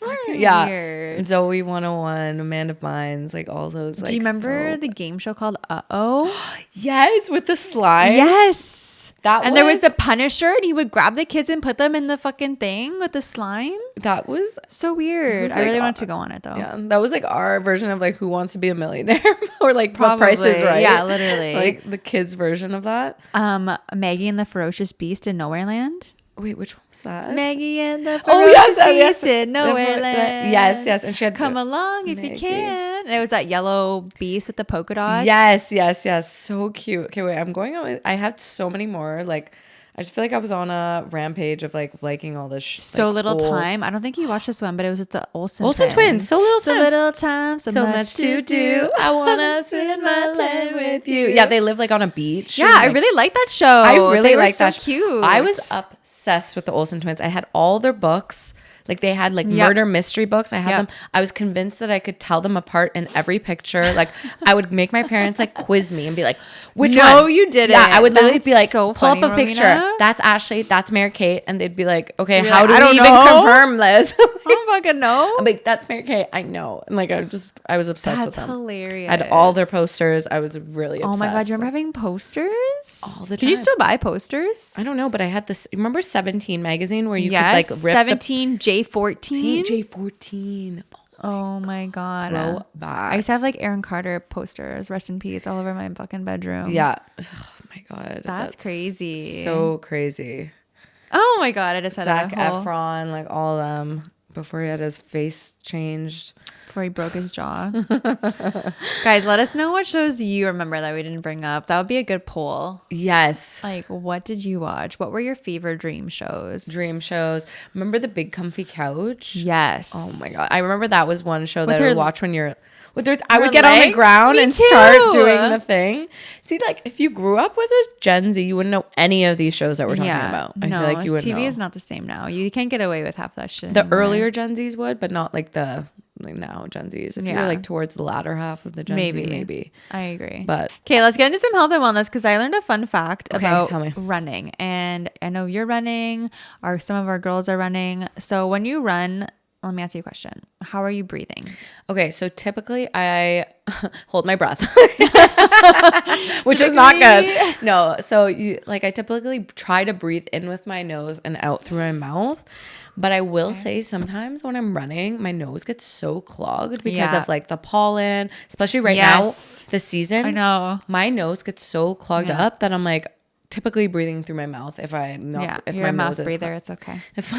one? Yeah. Weird. Zoe 101, Amanda Bynes, like all those. Like, do you remember the game show called Uh-Oh? Yes, with the slime. Yes. There was the Punisher and he would grab the kids and put them in the fucking thing with the slime. That was so weird. I really wanted to go on it though. Yeah, that was like our version of like Who Wants to Be a Millionaire or like Probably. Price is Right. Yeah, literally. Like the kids version of that. Maggie and the Ferocious Beast in Nowhereland. Wait, which one was that? Maggie and the Ferocious Beast in Nowhereland. Yes. And she had Come along if you can. And it was that yellow beast with the polka dots. Yes. So cute. Okay, wait, I'm going on. I had so many more. Like, I just feel like I was on a rampage of like liking all this. So Little Time. I don't think you watched this one, but it was with the Olsen twins. So little time. So much to do. I want to spend my time with you. Yeah, they live like on a beach. Yeah, I really like that show. I really like that. Cute. I was obsessed with the Olsen twins. I had all their books. Like they had like murder mystery books. I had them. I was convinced that I could tell them apart in every picture. Like I would make my parents like quiz me and be like, which one? No, you didn't. Yeah, I would literally be like, so pull funny, up a picture. Marina. That's Ashley. That's Mary Kate. And they'd be like, okay, You're how like, do I we don't even know. confirm this? I don't fucking know. I'm like, that's Mary Kate. I know. And like, I was obsessed with them. That's hilarious. I had all their posters. I was really obsessed. Oh my God, you remember having posters? All the time. Can you still buy posters? I don't know, but I had this. Remember 17 magazine where you could like rip 17 J14. J14. Oh my God. Throwback. I used to have like Aaron Carter posters, rest in peace, all over my fucking bedroom. Yeah. Oh my God. That's crazy. So crazy. Oh my God. I just had Zac a whole... Efron, like all of them before he had his face changed. Before he broke his jaw. Guys, let us know what shows you remember that we didn't bring up. That would be a good poll. Yes. Like, what did you watch? What were your favorite dream shows? Dream shows. Remember the Big Comfy Couch? Yes. Oh my God. I remember that was one show With that I her- would watch when you're... I would her get on the legs? ground Me and too. start doing the thing. See, like, if you grew up with a Gen Z, you wouldn't know any of these shows that we're talking about. I feel like you would TV know. is not the same now. You can't get away with half that shit The anymore. earlier Gen Zs would, but not like the like now Gen Zs. If you're like towards the latter half of the Gen Z, maybe. I agree. But okay, let's get into some health and wellness because I learned a fun fact about tell me. running. And I know you're running, or some of our girls are running. So when you run, let me ask you a question. How are you breathing? Okay, so typically I hold my breath, which is not good. No, so I typically try to breathe in with my nose and out through my mouth. But I will say sometimes when I'm running, my nose gets so clogged because of like the pollen, especially right now, this season. I know. My nose gets so clogged up that I'm like typically breathing through my mouth if I'm not, if you're my a mouth nose is breather, it's okay. If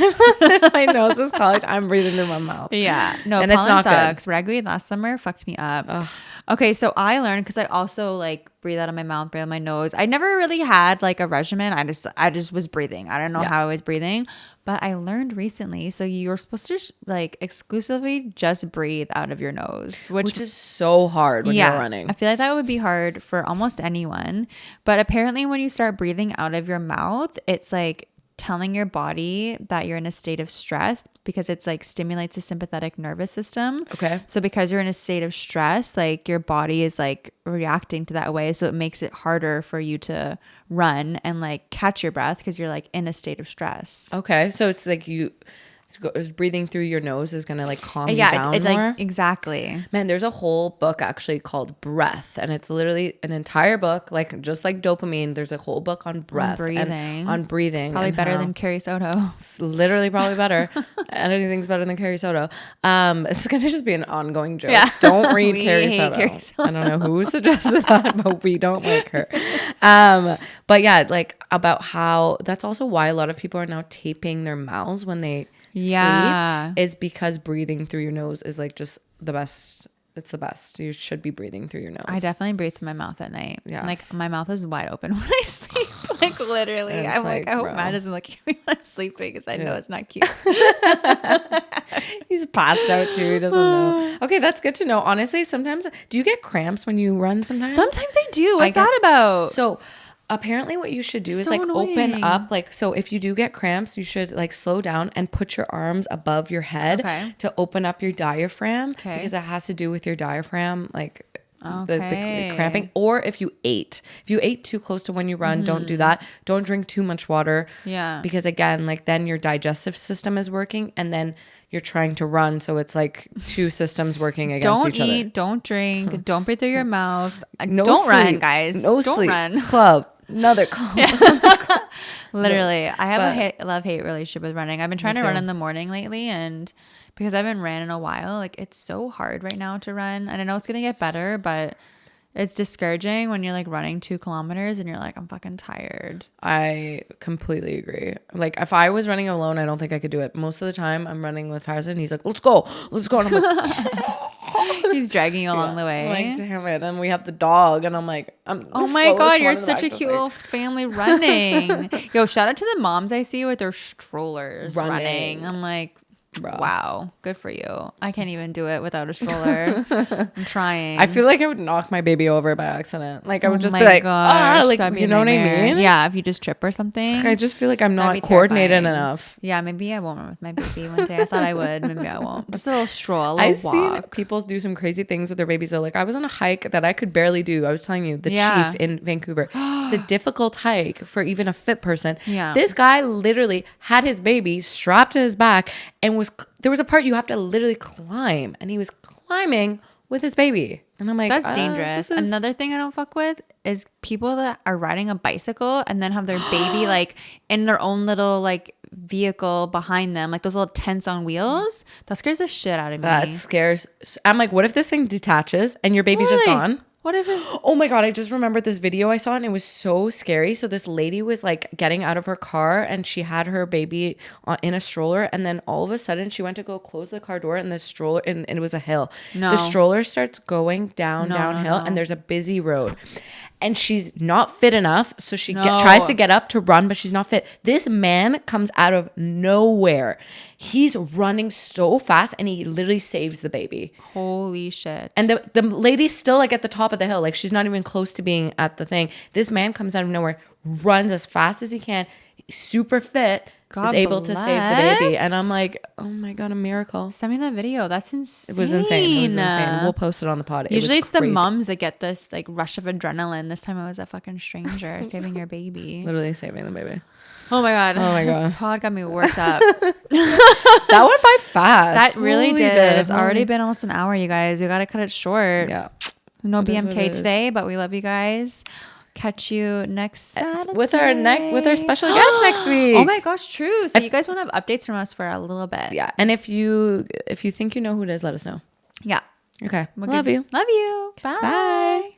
my nose is clogged, I'm breathing through my mouth. Yeah. No, and pollen it's not sucks. Ragweed last summer fucked me up. Ugh. Okay, so I learned because I also like breathe out of my mouth, breathe out of my nose. I never really had like a regimen. I just was breathing. I don't know how I was breathing, but I learned recently. So you're supposed to like exclusively just breathe out of your nose, which is so hard when you're running. I feel like that would be hard for almost anyone. But apparently when you start breathing out of your mouth, it's like telling your body that you're in a state of stress because it's like stimulates the sympathetic nervous system. Okay. So because you're in a state of stress, like your body is like reacting to that way. So it makes it harder for you to run and like catch your breath because you're like in a state of stress. Okay. So it's like breathing through your nose is gonna like calm you down it's more. Like exactly. Man, there's a whole book actually called Breath, and it's literally an entire book, like just like dopamine. There's a whole book on breath, on breathing. Probably better than Carrie Soto. It's literally probably better. Anything's better than Carrie Soto. It's gonna just be an ongoing joke. Yeah. Don't read Carrie Soto. I don't know who suggested that, but we don't like her. But yeah, like about how that's also why a lot of people are now taping their mouths when they sleep, is because breathing through your nose is like just the best. It's the best. You should be breathing through your nose. I definitely breathe through my mouth at night. Yeah. Like my mouth is wide open when I sleep. Like literally. I'm like, I hope Matt doesn't look at me when I'm sleeping because I know it's not cute. He's passed out too. He doesn't know. Okay, that's good to know. Honestly, sometimes do you get cramps when you run sometimes? Sometimes I do. What's that about? So apparently what you should do is like open up, like, so if you do get cramps, you should like slow down and put your arms above your head to open up your diaphragm because it has to do with your diaphragm, like the cramping. Or if you ate too close to when you run, don't do that. Don't drink too much water. Yeah. Because again, like then your digestive system is working and then you're trying to run. So it's like two systems working against each other. Don't eat, don't drink, don't breathe through your mouth. No don't sleep, run, guys. No don't sleep. Run. Club. Another club. Literally. I have a love-hate relationship with running. I've been trying to run in the morning lately, and because I haven't ran in a while, like it's so hard right now to run. And I know it's going to get better, but it's discouraging when you're like running 2 kilometers and you're like, I'm fucking tired. I completely agree. Like if I was running alone, I don't think I could do it. Most of the time I'm running with Farzan. He's like, let's go. And I'm like, he's dragging you along the way. I'm like, damn it. And we have the dog and I'm like, oh my God, you're such a cute little family running. Yo, shout out to the moms I see with their strollers running. I'm like, Bro. Wow. Good for you. I can't even do it without a stroller. I'm trying. I feel like I would knock my baby over by accident. Like I would just be like, like, you know what I mean? Yeah, if you just trip or something. I just feel like I'm not coordinated enough. Yeah, maybe I won't run with my baby one day. I thought I would. Maybe I won't. Just a little stroll, a little walk. I've seen people do some crazy things with their babies though. Like I was on a hike that I could barely do. I was telling you, the Chief in Vancouver. It's a difficult hike for even a fit person. Yeah. This guy literally had his baby strapped to his back and there was a part you have to literally climb, and he was climbing with his baby. And I'm like, that's dangerous. Another thing I don't fuck with is people that are riding a bicycle and then have their baby like in their own little like vehicle behind them, like those little tents on wheels. That scares the shit out of me. That scares. I'm like, what if this thing detaches and your baby's just gone? What if it... Oh my God, I just remembered this video I saw and it was so scary. So this lady was like getting out of her car and she had her baby in a stroller, and then all of a sudden she went to go close the car door, and the stroller, and it was a hill. The stroller starts going downhill and there's a busy road. And she's not fit enough, so she tries to get up to run, but she's not fit. This man comes out of nowhere. He's running so fast, and he literally saves the baby. Holy shit. And the lady's still like at the top of the hill. Like she's not even close to being at the thing. This man comes out of nowhere, runs as fast as he can, super fit, is able to save the baby. And I'm like, oh my God, a miracle. Send me that video. That's insane. It was insane. We'll post it on the pod. Usually it's the moms that get this like rush of adrenaline. This time it was a fucking stranger saving your baby. Literally saving the baby. Oh my God. Oh my God. This pod got me worked up. That went by fast. That really did. It's already been almost an hour, you guys. We got to cut it short. Yeah. No BMK today, but we love you guys. Catch you next Saturday with our special guest next week. Oh my gosh, true. So you guys want to have updates from us for a little bit. Yeah. And if you think you know who it is, let us know. Yeah. Okay. Love you. Love you. Bye. Bye.